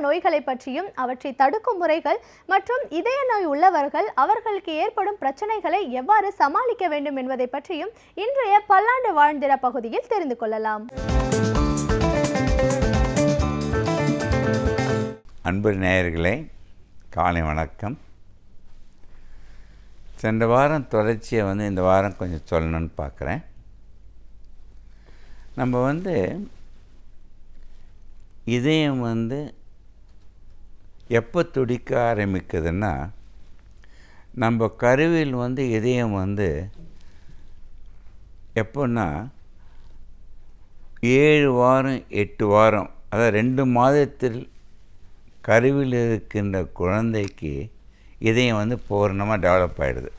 நோய்களை பற்றியும் அவற்றை தடுக்கும் முறைகள் மற்றும் இதய நோய் உள்ளவர்கள் அவர்களுக்கு ஏற்படும் பிரச்சனைகளை எவ்வாறு சமாளிக்க வேண்டும் என்பதை பற்றியும் இன்றைய பல்லாண்டு வாழ்ந்திட பகுதியில் தெரிந்து கொள்ளலாம். அன்பு நேயர்களே, காலை வணக்கம். சென்ற வாரம் தொடர்ச்சியை இந்த வாரம் கொஞ்சம் சொல்லணும்னு பார்க்குறேன். நம்ம இதயம் எப்போ துடிக்க ஆரம்பிக்குதுன்னா, நம்ம கருவில் இதயம் எப்போன்னா 7 வாரம் 8 வாரம், அதாவது 2 மாதத்தில் கருவில் இருக்கின்ற குழந்தைக்கு இதயம் பூர்ணமாக டெவலப் ஆகிடுது.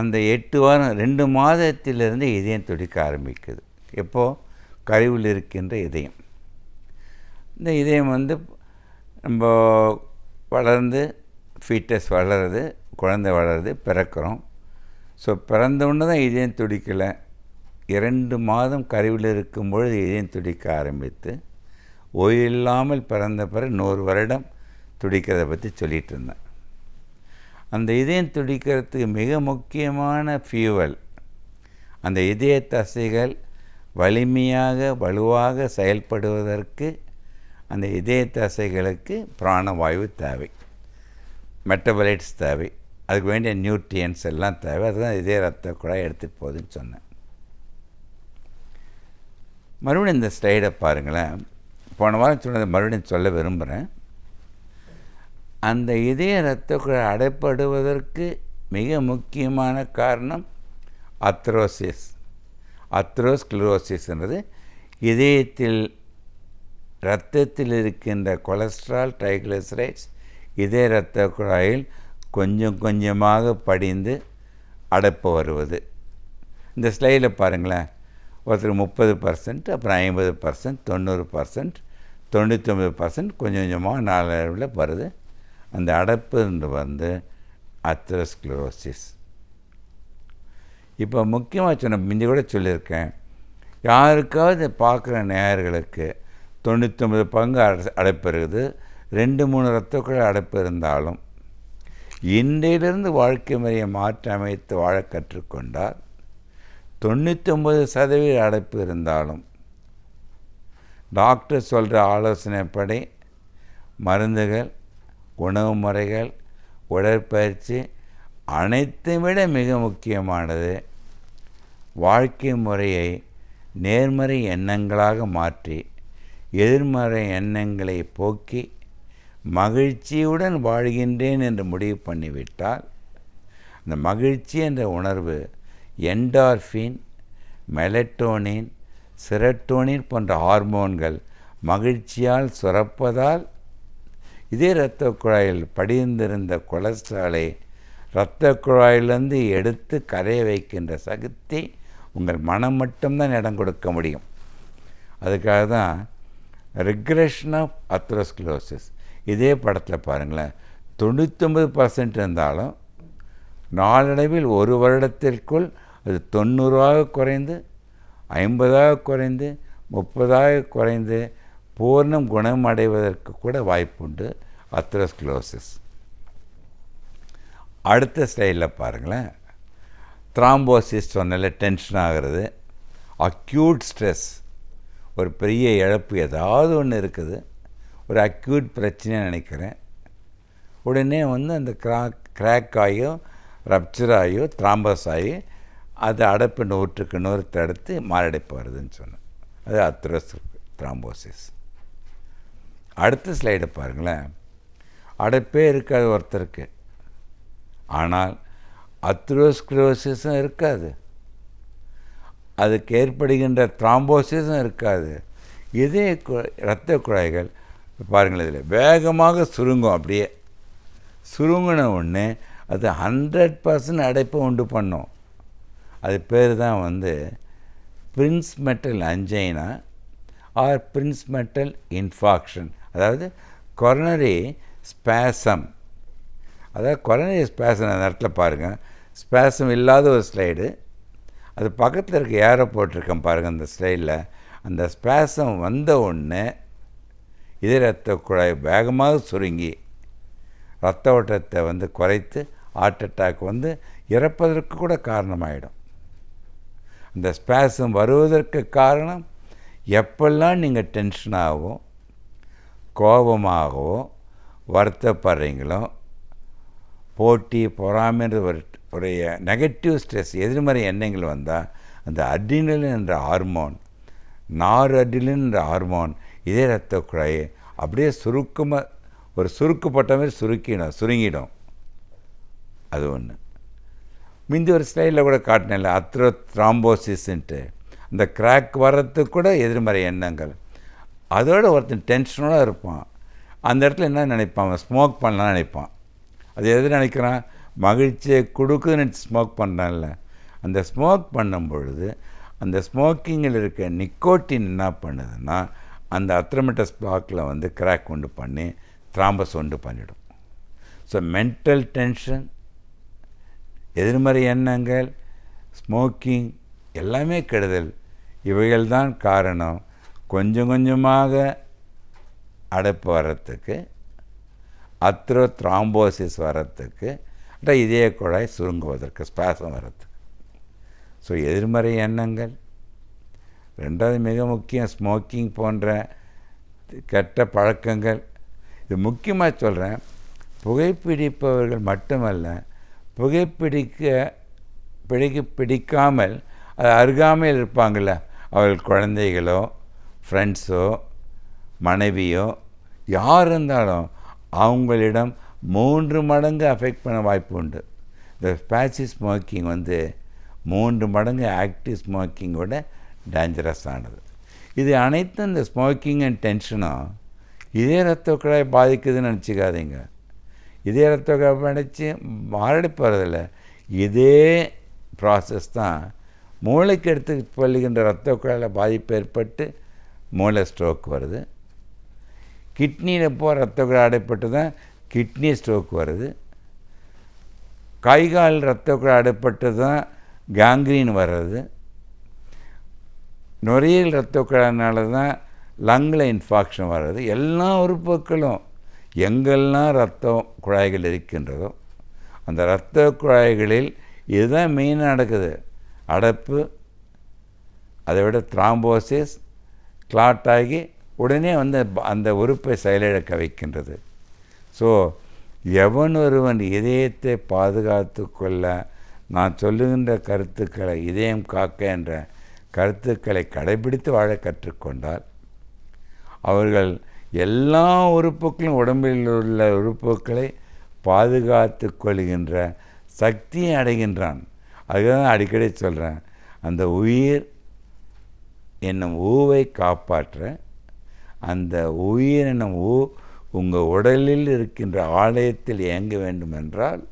அந்த 8 வாரம் 2 மாதத்திலிருந்து இதயம் துடிக்க ஆரம்பிக்குது. எப்போது? கருவில் இருக்கின்ற இதயம். இந்த இதயம் நம்ம வளர்ந்து ஃபீட்டஸ் வளருது, குழந்தை வளருது, பிறக்கிறோம். ஸோ பிறந்தவுடனே தான் இதயம் துடிக்கலை. 2 மாதம் கருவில் இருக்கும் பொழுது இதயம் துடிக்க ஆரம்பித்து ஓய்வில்லாமல் பிறந்த பிறகு 100 வருடம் துடிக்கிறத பற்றி சொல்லிகிட்டு இருந்தேன். அந்த இதயம் துடிக்கிறதுக்கு மிக முக்கியமான ஃபியூவல், அந்த இதய தசைகள் வலிமையாக வலுவாக செயல்படுவதற்கு அந்த இதய தசைகளுக்கு பிராணவாயு தேவை, மெட்டபலைட்ஸ் தேவை, அதுக்கு வேண்டிய நியூட்ரியன்ஸ் எல்லாம் தேவை. அதுதான் இதய ரத்த குழாய் எடுத்துகிட்டு போகுதுன்னு சொன்னேன். மறுபடியும் இந்த ஸ்லைடை பாருங்களேன். போன வாரம் சொன்னதை மறுபடியும் சொல்ல விரும்புகிறேன். அந்த இதய ரத்த குழாய் அடைப்படுவதற்கு மிக முக்கியமான காரணம் அத்ரோஸ்க்ளரோசிஸ்ன்றது இதயத்தில் இரத்தத்தில் இருக்கின்ற கொலஸ்ட்ரால், ட்ரைக்ளிசரைட்ஸ் இதய இரத்த குழாயில் கொஞ்சம் கொஞ்சமாக படிந்து அடைப்பு வருவது. இந்த ஸ்லைடில் பாருங்களேன். ஒருத்தர் 30%, அப்புறம் 50%, 90%, 99%, கொஞ்சம் கொஞ்சமாக நாளடைவில் வருது. அந்த அடைப்பு அத்ரோஸ்க்ளரோசிஸ். இப்போ முக்கியமாக சொன்ன முந்தி கூட சொல்லியிருக்கேன், யாருக்காவது பார்க்குற நேயர்களுக்கு 99% அடைப்பு இருக்குது, 2-3 இரத்தக்குழாய் அடைப்பு இருந்தாலும் இன்றையிலிருந்து வாழ்க்கை முறையை மாற்றி அமைத்து வாழ கற்றுக்கொண்டால் 99% அடைப்பு இருந்தாலும் டாக்டர் சொல்கிற ஆலோசனைப்படி மருந்துகள், உணவு முறைகள், உடற்பயிற்சி அனைத்தை விட மிக முக்கியமானது வாழ்க்கை முறையை நேர்மறை எண்ணங்களாக மாற்றி எதிர்மறை எண்ணங்களை போக்கி மகிழ்ச்சியுடன் வாழ்கின்றேன் என்று முடிவு பண்ணிவிட்டால் அந்த மகிழ்ச்சி என்ற உணர்வு என்டார்ஃபின், மெலட்டோனின், செரட்டோனின் போன்ற ஹார்மோன்கள் மகிழ்ச்சியால் சுரப்பதால் இதே இரத்த குழாயில் படிந்திருந்த கொலஸ்ட்ராலை இரத்த குழாயிலிருந்து எடுத்து கரைய வைக்கின்ற சக்தி உங்கள் மனம் மட்டும்தான் இடம் கொடுக்க முடியும். அதுக்காக தான் ரிக்ரெஷன் ஆஃப் அத்ரோஸ்க்ளரோசிஸ். இதே படத்தில் பாருங்களேன், 99% இருந்தாலும் நாளடைவில் 1 வருடத்திற்குள் அது 90 குறைந்து, 50 குறைந்து, 30 குறைந்து பூர்ணம் குணமடைவதற்கு கூட வாய்ப்புண்டு அத்ரோஸ்க்ளரோசிஸ். அடுத்த ஸ்டைலில் பாருங்களேன். த்ராம்போசிஸ் சொன்னால டென்ஷன் ஆகிறது, அக்யூட் ஸ்ட்ரெஸ், ஒரு பெரிய இழப்பு ஏதாவது ஒன்று இருக்குது, ஒரு அக்யூட் பிரச்சனையாக நினைக்கிறேன், உடனே அந்த கிராக் ஆகியோ ரப்சர் ஆகியோ த்ராம்பஸ் ஆகி அது அடைப்பு 100க்கு 100 தடுத்து மாரடைப்பு வருதுன்னு சொன்னேன். அது த்ராம்போசிஸ். அடுத்த ஸ்லைடை பாருங்களேன். அடைப்பே இருக்காது ஒருத்தருக்கு, ஆனால் அத்ரோஸ்க்ளரோசிஸும் இருக்காது, அதுக்கு ஏற்படுகின்ற த்ராம்போசிஸும் இருக்காது. இதே இரத்த குழாய்கள் பாருங்கள், இதில் வேகமாக சுருங்கும். அப்படியே சுருங்கின உடனே அது 100% அடைப்பை உண்டு பண்ணும். அது பேர் தான் பிரின்ஸ்மெட்டல் அஞ்சைனா ஆர் பிரின்ஸ்மெட்டல் இன்ஃபாக்ஷன், அதாவது கொரோனரி ஸ்பேசம். அதாவது கொரோனரி ஸ்பேசம் அந்த இடத்துல பாருங்கள், ஸ்பேசம் இல்லாத ஒரு ஸ்லைடு, அது பக்கத்தில் இருக்க ஏரோ போட்டிருக்கேன் பாருங்கள் அந்த ஸ்லைடில். அந்த ஸ்பேசம் வந்த உடனே இதய ரத்த குழாய் வேகமாக சுருங்கி ரத்த ஓட்டத்தை வந்து குறைத்து ஹார்ட் அட்டாக் வந்து இறப்பதற்கு கூட காரணமாயிடும். அந்த ஸ்பேசம் வருவதற்கு காரணம் எப்பெல்லாம் நீங்கள் டென்ஷனாகவோ கோபமாகவோ வருத்தப்படுறீங்களோ, போட்டி பொறாமைன்ற உடைய நெகட்டிவ் ஸ்ட்ரெஸ் எதிர்மறை எண்ணங்கள் வந்தால் அந்த அட்ரினலின் என்ற ஹார்மோன், நார் அட்ரினலின் என்ற ஹார்மோன் இதே ரத்த குழாயை அப்படியே சுருக்கமாக ஒரு சுருக்கப்பட்ட மாதிரி சுருங்கிடும். அது ஒன்று. முந்தி ஒரு ஸ்லைடில் கூட காட்டினேன்ல, த்ராம்போசிஸ்ன்ட்டு, அந்த கிராக் வர்றதுக்கு கூட எதிர்மறை எண்ணங்கள். அதோடு ஒருத்தன் டென்ஷனோடு இருப்பான், அந்த இடத்துல என்ன நினைப்பான், அவன் ஸ்மோக் பண்ணலான்னு நினைப்பான். அது எது நினைக்கிறான், மகிழ்ச்சியை கொடுக்குதுன்னு ஸ்மோக் பண்ணுறான்ல. அந்த ஸ்மோக் பண்ணும் பொழுது அந்த ஸ்மோக்கிங்கில் இருக்க நிக்கோட்டின் என்ன பண்ணுதுன்னா அந்த அத்ரமெட்டஸ் பிளாக்கில் வந்து கிராக் உண்டு பண்ணி த்ராம்பஸ் உண்டு பண்ணிடும். ஸோ மென்டல் டென்ஷன், எதிர்மறை எண்ணங்கள், ஸ்மோக்கிங் எல்லாமே கெடுதல். இவைகள் தான் காரணம் கொஞ்சம் கொஞ்சமாக அடைப்பு வர்றதுக்கு, த்ராம்போசிஸ் வர்றதுக்கு, இதய குழாய் சுருங்குவதற்கு, ஸ்பாசம் வர்றதுக்கு. ஸோ எதிர்மறை எண்ணங்கள். ரெண்டாவது மிக முக்கியம் ஸ்மோக்கிங் போன்ற கெட்ட பழக்கங்கள். இது முக்கியமாக சொல்கிறேன், புகைப்பிடிப்பவர்கள் மட்டுமல்ல, பிடிக்காமல் அது அருகாமையில் இருப்பாங்கள்ல, அவர்கள் குழந்தைகளோ ஃப்ரெண்ட்ஸோ மனைவியோ யார் இருந்தாலும் அவங்களிடம் 3 மடங்கு அஃபெக்ட் பண்ண வாய்ப்பு உண்டு. இந்த பேசிவ் ஸ்மோக்கிங் வந்து 3 மடங்கு ஆக்டிவ் ஸ்மோக்கிங்கோட டேஞ்சரஸ் ஆனது. இது அனைத்தும் இந்த ஸ்மோக்கிங் அண்ட் டென்ஷனும் இதே ரத்த குழாய் பாதிக்குதுன்னு நினச்சிக்காதீங்க. இதே ரத்த குழாய் படித்து மாரடி போகிறதில்ல, இதே ப்ராசஸ் தான் மூளைக்கு எடுத்து கொள்ளுகின்ற ரத்த குழாயில் பாதிப்பு ஏற்பட்டு மூளை ஸ்ட்ரோக் வருது. கிட்னியில் போகிற ரத்த குழாய் அடைப்பட்டு தான் கிட்னி ஸ்ட்ரோக் வருது. கைகால் ரத்த குழாய் அடைப்பட்டு தான் கேங்க்ரீன் வர்றது. நுரையீரல் ரத்த குழாயினால தான் லங்கில் இன்ஃபாக்ஷன் வர்றது. எல்லா உறுப்புகளும் எங்கெல்லாம் ரத்த குழாய்கள் இருக்கின்றதோ அந்த இரத்த குழாய்களில் இதுதான் மெயினாக நடக்குது. அடைப்பு, அதை விட த்ராம்போசிஸ், கிளாட் ஆகி உடனே வந்து அந்த உறுப்பை செயலிழக்க வைக்கின்றது. ஸோ எவன் ஒருவன் இதயத்தை பாதுகாத்து கொள்ள நான் சொல்லுகின்ற கருத்துக்களை, இதயம் காக்க என்ற கருத்துக்களை கடைபிடித்து வாழ கற்றுக்கொண்டால் அவர்கள் எல்லா உறுப்புகளும், உடம்பில் உள்ள உறுப்புகளை பாதுகாத்து கொள்கின்ற சக்தியை அடைகின்றான். அதுதான் அடிக்கடி சொல்கிறேன், அந்த உயிர் என்னும் ஊவை காப்பாற்ற, அந்த உயிர் என்னும் ஊ உங்கள் உடலில் இருக்கின்ற ஆலயத்தில் இயங்க வேண்டும் என்றால்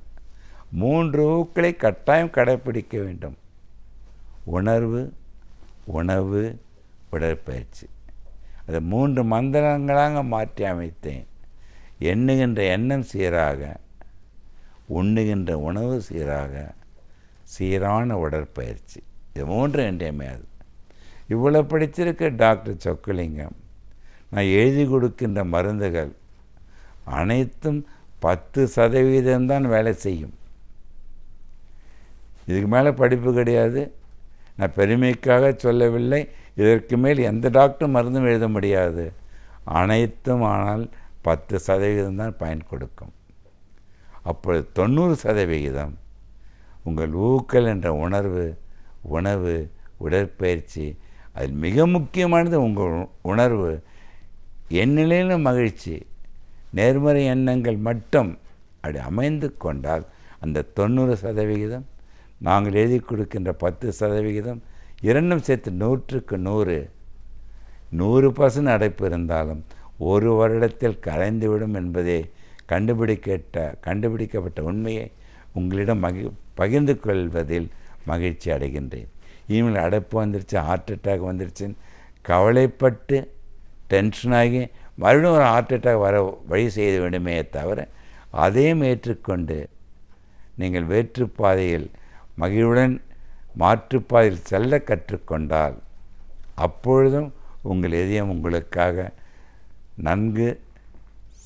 3 ஊக்களை கட்டாயம் கடைப்பிடிக்க வேண்டும். உணர்வு, உணவு, உடற்பயிற்சி. அதை 3 மந்திரங்களாக மாற்றி அமைத்தேன். எண்ணுகின்ற எண்ணம் சீராக, உண்ணுகின்ற உணவு சீராக, சீரான உடற்பயிற்சி. இது 3 இன்றியமையாது. இவ்வளோ படிச்சிருக்க டாக்டர் சொக்கலிங்கம் நான் எழுதி கொடுக்கின்ற மருந்துகள் அனைத்தும் 10% தான் வேலை செய்யும். இதுக்கு மேலே படிப்பு கிடையாது. நான் பெருமைக்காக சொல்லவில்லை. இதற்கு மேல் எந்த டாக்டரும் மருந்தும் எழுத முடியாது. அனைத்தும் ஆனால் 10% தான் பயன் கொடுக்கும். அப்பொழுது 90% உங்கள் ஊக்கல் என்ற உணர்வு, உணவு, உடற்பயிற்சி. அதில் மிக முக்கியமானது உங்கள் உணர்வு. எந்நிலையிலும் மகிழ்ச்சி, நேர்மறை எண்ணங்கள் மட்டும் அப்படி அமைந்து கொண்டால் அந்த 90%, நாங்கள் எழுதி கொடுக்கின்ற 10%, இரண்டும் சேர்த்து 100க்கு 100% அடைப்பு இருந்தாலும் 1 வருடத்தில் கரைந்துவிடும் என்பதே கண்டுபிடிக்கப்பட்ட உண்மையை உங்களிடம் பகிர்ந்து கொள்வதில் மகிழ்ச்சி அடைகின்றேன். இனிமேல் அடைப்பு வந்துருச்சு, ஹார்ட் அட்டாக் வந்துருச்சுன்னு கவலைப்பட்டு டென்ஷனாகி மறுபடியும் ஒரு ஹார்ட் அட்டாக் வர வழி செய்ய வேண்டுமே தவிர, அதையும் ஏற்றுக்கொண்டு நீங்கள் வேற்றுப்பாதையில் மகிழ்வுடன் மாற்றுப்பாதையில் செல்ல கற்றுக்கொண்டால் அப்பொழுதும் உங்கள் இதயம் உங்களுக்காக நன்கு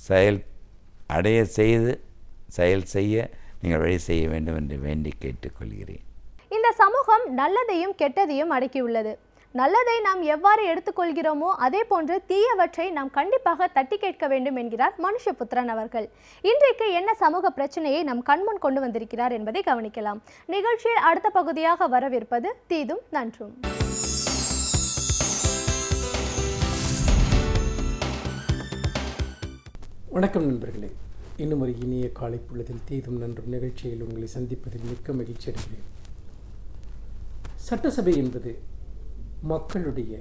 செயல் செய்ய நீங்கள் வழி செய்ய வேண்டும் என்று வேண்டி கேட்டுக்கொள்கிறேன். இந்த சமூகம் நல்லதையும் கெட்டதையும் அடக்கியுள்ளது. நல்லதை நாம் எவ்வாறு எடுத்துக்கொள்கிறோமோ அதே போன்று தீயவற்றை நாம் கண்டிப்பாக தட்டி கேட்க வேண்டும் என்கிறார் மனுஷபுத்திரன் அவர்கள். இன்றைக்கு என்ன சமூக பிரச்சனையை நம் கண்முன் கொண்டு வந்திருக்கிறார் என்பதை கவனிக்கலாம். நிகழ்ச்சியில் அடுத்த பகுதியாக வரவிருப்பது தீதும் நன்றும். வணக்கம் நண்பர்களே, இன்னும் ஒரு இனிய காலை பொழுதில் தீதும் நன்றும் நிகழ்ச்சியில் உங்களை சந்திப்பதில் மிக்க மகிழ்ச்சி அடைகிறேன். சட்டசபை என்பது மக்களுடைய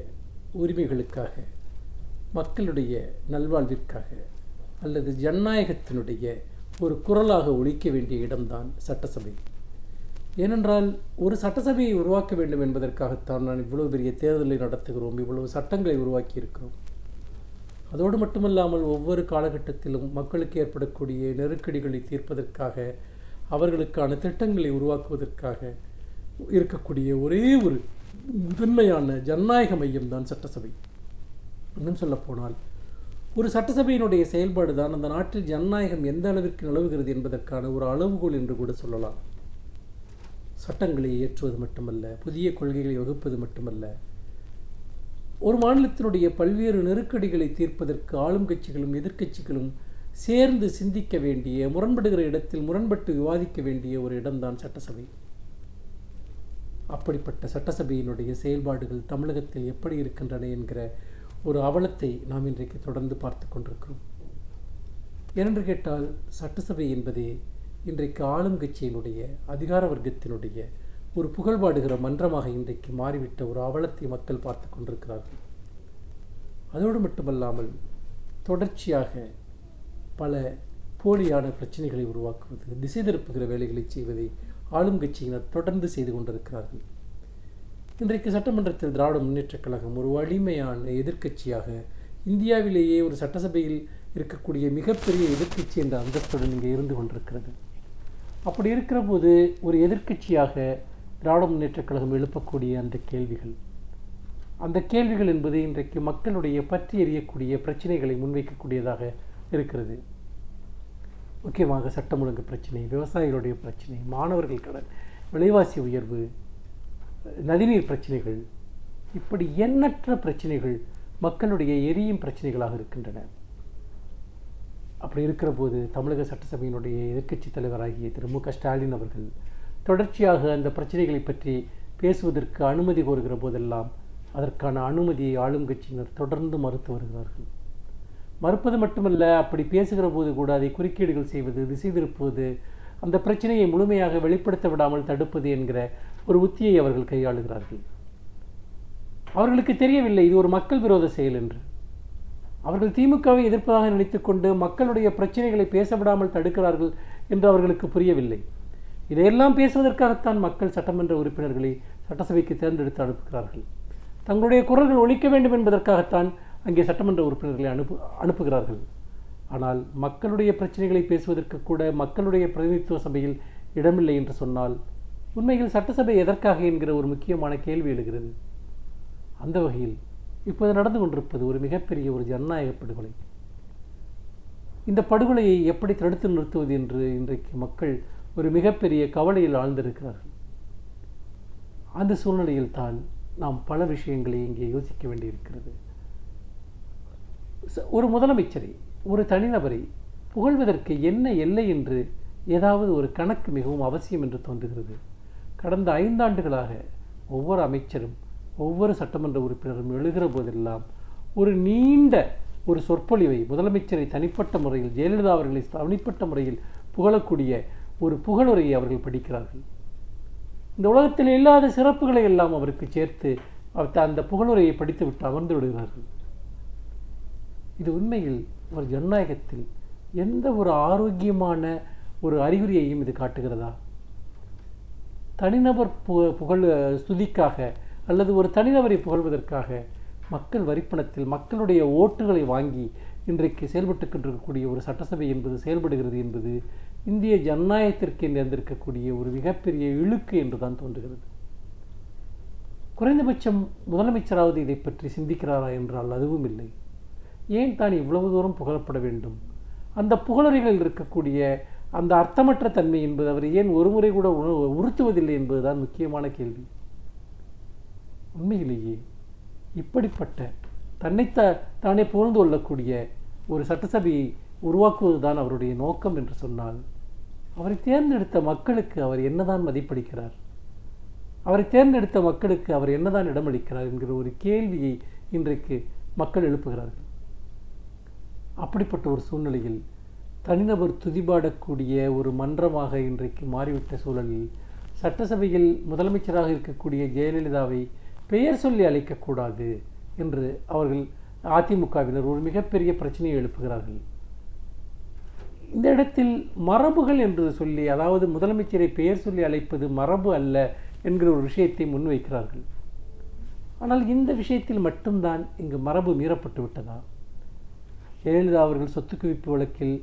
உரிமைகளுக்காக, மக்களுடைய நல்வாழ்விற்காக அல்லது ஜனநாயகத்தினுடைய ஒரு குரலாக ஒலிக்க வேண்டிய இடம்தான் சட்டசபை. ஏனென்றால் ஒரு சட்டசபையை உருவாக்க வேண்டும் என்பதற்காகத்தான் நான் இவ்வளவு பெரிய தேர்தலை நடத்துகிறோம், இவ்வளவு சட்டங்களை உருவாக்கி இருக்கிறோம். அதோடு மட்டுமல்லாமல் ஒவ்வொரு காலகட்டத்திலும் மக்களுக்கு ஏற்படக்கூடிய நெருக்கடிகளை தீர்ப்பதற்காக, அவர்களுக்கான திட்டங்களை உருவாக்குவதற்காக இருக்கக்கூடிய ஒரே ஒரு முதன்மையான ஜனநாயக மையம் தான் சட்டசபை. இன்னும் சொல்லப்போனால் ஒரு சட்டசபையினுடைய செயல்பாடு தான் அந்த நாட்டில் ஜனநாயகம் எந்த அளவிற்கு நிலவுகிறது என்பதற்கான ஒரு அளவுகோல் என்று கூட சொல்லலாம். சட்டங்களை இயற்றுவது மட்டுமல்ல, புதிய கொள்கைகளை வகுப்பது மட்டுமல்ல, ஒரு மாநிலத்தினுடைய பல்வேறு நெருக்கடிகளை தீர்ப்பதற்கு ஆளும் கட்சிகளும் எதிர்க்கட்சிகளும் சேர்ந்து சிந்திக்க வேண்டிய, முரண்படுகிற இடத்தில் முரண்பட்டு விவாதிக்க வேண்டிய ஒரு இடம்தான் சட்டசபை. அப்படிப்பட்ட சட்டசபையினுடைய செயல்பாடுகள் தமிழகத்தில் எப்படி இருக்கின்றன என்கிற ஒரு அவலத்தை நாம் இன்றைக்கு தொடர்ந்து பார்த்து கொண்டிருக்கிறோம். ஏனென்று கேட்டால் சட்டசபை என்பதே இன்றைக்கு ஆளும் கட்சியினுடைய அதிகார வர்க்கத்தினுடைய ஒரு புகழ்பாடுகிற மன்றமாக இன்றைக்கு மாறிவிட்ட ஒரு அவலத்தை மக்கள் பார்த்து கொண்டிருக்கிறார்கள். அதோடு மட்டுமல்லாமல் தொடர்ச்சியாக பல போலியான பிரச்சனைகளை உருவாக்குவது, திசை திருப்புகிற வேலைகளை செய்வதை ஆளும் கட்சியினர் தொடர்ந்து செய்து கொண்டிருக்கிறார்கள். இன்றைக்கு சட்டமன்றத்தில் திராவிட முன்னேற்றக் கழகம் ஒரு வலிமையான எதிர்க்கட்சியாக, இந்தியாவிலேயே ஒரு சட்டசபையில் இருக்கக்கூடிய மிகப்பெரிய எதிர்க்கட்சி என்ற அந்தஸ்துடன் இங்கே இருந்து கொண்டிருக்கிறது. அப்படி இருக்கிற போது ஒரு எதிர்க்கட்சியாக திராவிட முன்னேற்றக் கழகம் எழுப்பக்கூடிய அந்த கேள்விகள் என்பது இன்றைக்கு மக்களுடைய பற்றி எறியக்கூடிய பிரச்சனைகளை முன்வைக்கக்கூடியதாக இருக்கிறது. முக்கியமாக சட்டம் ஒழுங்கு பிரச்சனை, விவசாயிகளுடைய பிரச்சனை, மாணவர்கள் கடன், விலைவாசி உயர்வு, நதிநீர் பிரச்சனைகள், இப்படி எண்ணற்ற பிரச்சனைகள் மக்களுடைய எரியும் பிரச்சனைகளாக இருக்கின்றன. அப்படி இருக்கிற போது தமிழக சட்டசபையினுடைய எதிர்க்கட்சி தலைவராகிய திரு மு க ஸ்டாலின் அவர்கள் தொடர்ச்சியாக அந்த பிரச்சனைகளை பற்றி பேசுவதற்கு அனுமதி கோருகிற போதெல்லாம் அதற்கான அனுமதியை ஆளும் கட்சியினர் தொடர்ந்து மறுத்து வருகிறார்கள். மறுப்பது மட்டுமல்ல, அப்படி பேசுகிற போது கூட அதை குறுக்கீடுகள் செய்வது, திசை திருப்புவது, அந்த பிரச்சனையை முழுமையாக வெளிப்படுத்த விடாமல் தடுப்பது என்கிற ஒரு உத்தியை அவர்கள் கையாளுகிறார்கள். அவர்களுக்கு தெரியவில்லை இது ஒரு மக்கள் விரோத செயல் என்று. அவர்கள் திமுகவை எதிர்ப்பதாக நினைத்துக்கொண்டு மக்களுடைய பிரச்சனைகளை பேச விடாமல் தடுக்கிறார்கள் என்று அவர்களுக்கு புரியவில்லை. இதையெல்லாம் பேசுவதற்காகத்தான் மக்கள் சட்டமன்ற உறுப்பினர்களை சட்டசபைக்கு தேர்ந்தெடுத்து அனுப்புகிறார்கள். தங்களுடைய குரல்கள் ஒலிக்க வேண்டும் என்பதற்காகத்தான் அங்கே சட்டமன்ற உறுப்பினர்களை அனுப்புகிறார்கள். ஆனால் மக்களுடைய பிரச்சனைகளை பேசுவதற்கு கூட மக்களுடைய பிரதிநிதித்துவ சபையில் இடமில்லை என்று சொன்னால் உண்மையில் சட்டசபை எதற்காக என்கிற ஒரு முக்கியமான கேள்வி எழுகிறது. அந்த வகையில் இப்போது நடந்து கொண்டிருப்பது ஒரு மிகப்பெரிய ஒரு ஜனநாயக படுகொலை. இந்த படுகொலையை எப்படி தடுத்து நிறுத்துவது என்று இன்றைக்கு மக்கள் ஒரு மிகப்பெரிய கவலையில் ஆழ்ந்திருக்கிறார்கள். அந்த சூழ்நிலையில் தான் நாம் பல விஷயங்களை இங்கே யோசிக்க வேண்டியிருக்கிறது. ஒரு முதலமைச்சரை, ஒரு தனிநபரை புகழ்வதற்கு என்ன எல்லை என்று ஏதாவது ஒரு கணக்கு மிகவும் அவசியம் என்று தோன்றுகிறது. கடந்த 5 ஆண்டுகளாக ஒவ்வொரு அமைச்சரும் ஒவ்வொரு சட்டமன்ற உறுப்பினரும் எழுகிற போதெல்லாம் ஒரு நீண்ட ஒரு சொற்பொழிவை முதலமைச்சரை தனிப்பட்ட முறையில், ஜெயலலிதா அவர்களை தனிப்பட்ட முறையில் புகழக்கூடிய ஒரு புகழுரையை அவர்கள் படிக்கிறார்கள். இந்த உலகத்தில் இல்லாத சிறப்புகளை எல்லாம் அவருக்கு சேர்த்து அந்த புகழுரையை படித்துவிட்டு அமர்ந்து விடுகிறார்கள். இது உண்மையில் ஒரு ஜனநாயகத்தில் எந்த ஒரு ஆரோக்கியமான ஒரு அறிகுறியையும் இது காட்டுகிறதா? தனிநபர் புகழ் ஸ்துதிக்காக அல்லது ஒரு தனிநபரை புகழ்வதற்காக மக்கள் வரிப்பணத்தில் மக்களுடைய ஓட்டுகளை வாங்கி இன்றைக்கு செயல்பட்டு கொண்டிருக்கக்கூடிய ஒரு சட்டசபை என்பது செயல்படுகிறது என்பது இந்திய ஜனநாயகத்திற்கு நேர்ந்திருக்கக்கூடிய ஒரு மிகப்பெரிய இழுக்கு என்று தான் தோன்றுகிறது. குறைந்தபட்சம் முதலமைச்சராவது இதை பற்றி சிந்திக்கிறாரா என்றால் அதுவும் இல்லை. ஏன் தான் இவ்வளவு தூரம் புகழப்பட வேண்டும்? அந்த புகழறைகளில் இருக்கக்கூடிய அந்த அர்த்தமற்ற தன்மை என்பது அவர் ஏன் ஒருமுறை கூட உறுத்துவதில்லை என்பதுதான் முக்கியமான கேள்வி. உண்மையிலேயே இப்படிப்பட்ட தானே புகழ்ந்து கொள்ளக்கூடிய ஒரு சட்டசபையை உருவாக்குவதுதான் அவருடைய நோக்கம் என்று சொன்னால், அவரை தேர்ந்தெடுத்த மக்களுக்கு அவர் என்னதான் மதிப்பளிக்கிறார், அவரை தேர்ந்தெடுத்த மக்களுக்கு அவர் என்னதான் இடமளிக்கிறார் என்கிற ஒரு கேள்வியை இன்றைக்கு மக்கள் எழுப்புகிறார்கள். அப்படிப்பட்ட ஒரு சூழ்நிலையில் தனிநபர் துதிபாடக்கூடிய ஒரு மன்றமாக இன்றைக்கு மாறிவிட்ட சூழலில் சட்டசபையில் முதலமைச்சராக இருக்கக்கூடிய ஜெயலலிதாவை பெயர் சொல்லி அழைக்கக்கூடாது என்று அவர்கள் அதிமுகவினர் ஒரு மிகப்பெரிய பிரச்சனையை எழுப்புகிறார்கள். இந்த இடத்தில் மரபுகள் என்று சொல்லி, அதாவது முதலமைச்சரை பெயர் சொல்லி அழைப்பது மரபு அல்ல என்கிற ஒரு விஷயத்தை முன்வைக்கிறார்கள். ஆனால் இந்த விஷயத்தில் மட்டும்தான் இங்கு மரபு மீறப்பட்டு விட்டதா? ஜெயலலிதா அவர்கள் சொத்து குவிப்பு வழக்கில்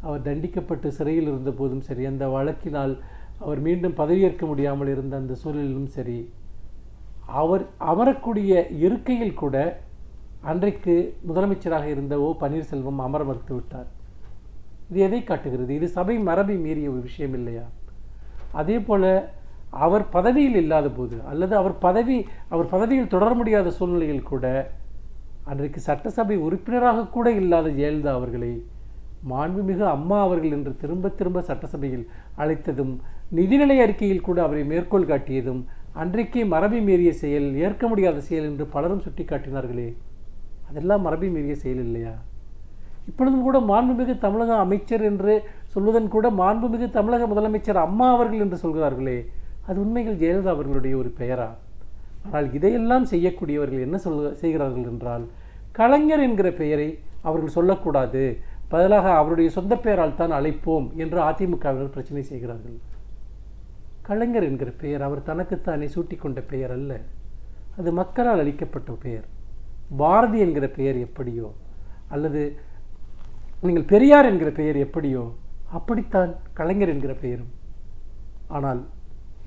அவர் தண்டிக்கப்பட்டு சிறையில் இருந்த போதும் சரி, அந்த வழக்கினால் அவர் மீண்டும் பதவியேற்க முடியாமல் இருந்த அந்த சூழலிலும் சரி, அவர் அமரக்கூடிய இருக்கையில் கூட அன்றைக்கு முதலமைச்சராக இருந்த பன்னீர்செல்வம் அமர மறுத்து விட்டார். இது எதை காட்டுகிறது? இது சபை மரபை மீறிய ஒரு விஷயம் இல்லையா? அதே போல அவர் பதவியில் இல்லாத போது அல்லது அவர் பதவியில் தொடர முடியாத சூழ்நிலையில் கூட அன்றைக்கு சட்டசபை உறுப்பினராக கூட இல்லாத ஜெயலலிதா அவர்களை மாண்புமிகு அம்மா அவர்கள் என்று திரும்ப திரும்ப சட்டசபையில் அழைத்ததும், நிதிநிலை அறிக்கையில் கூட அவரை மேற்கோள் காட்டியதும் அன்றைக்கே மரபை மீறிய செயல், ஏற்க முடியாத செயல் என்று பலரும் சுட்டி காட்டினார்களே, அதெல்லாம் மரபை மீறிய செயல் இல்லையா? இப்பொழுதும் கூட மாண்புமிகு தமிழக அமைச்சர் என்று சொல்வதன் கூட மாண்புமிகு தமிழக முதலமைச்சர் அம்மா அவர்கள் என்று சொல்கிறார்களே, அது உண்மையில் ஜெயலலிதா அவர்களுடைய ஒரு பெயரா? ஆனால் இதையெல்லாம் செய்யக்கூடியவர்கள் என்ன செய்கிறார்கள் என்றால், கலைஞர் என்கிற பெயரை அவர்கள் சொல்லக்கூடாது, பதிலாக அவருடைய சொந்த பெயரால் தான் அழைப்போம் என்று அதிமுகவினர் பிரச்சனை செய்கிறார்கள். கலைஞர் என்கிற பெயர் அவர் தனக்குத்தானே சூட்டிக்கொண்ட பெயர் அல்ல, அது மக்களால் அளிக்கப்பட்ட பெயர். பாரதி என்கிற பெயர் எப்படியோ, அல்லது நீங்கள் பெரியார் என்கிற பெயர் எப்படியோ, அப்படித்தான் கலைஞர் என்கிற பெயரும். ஆனால்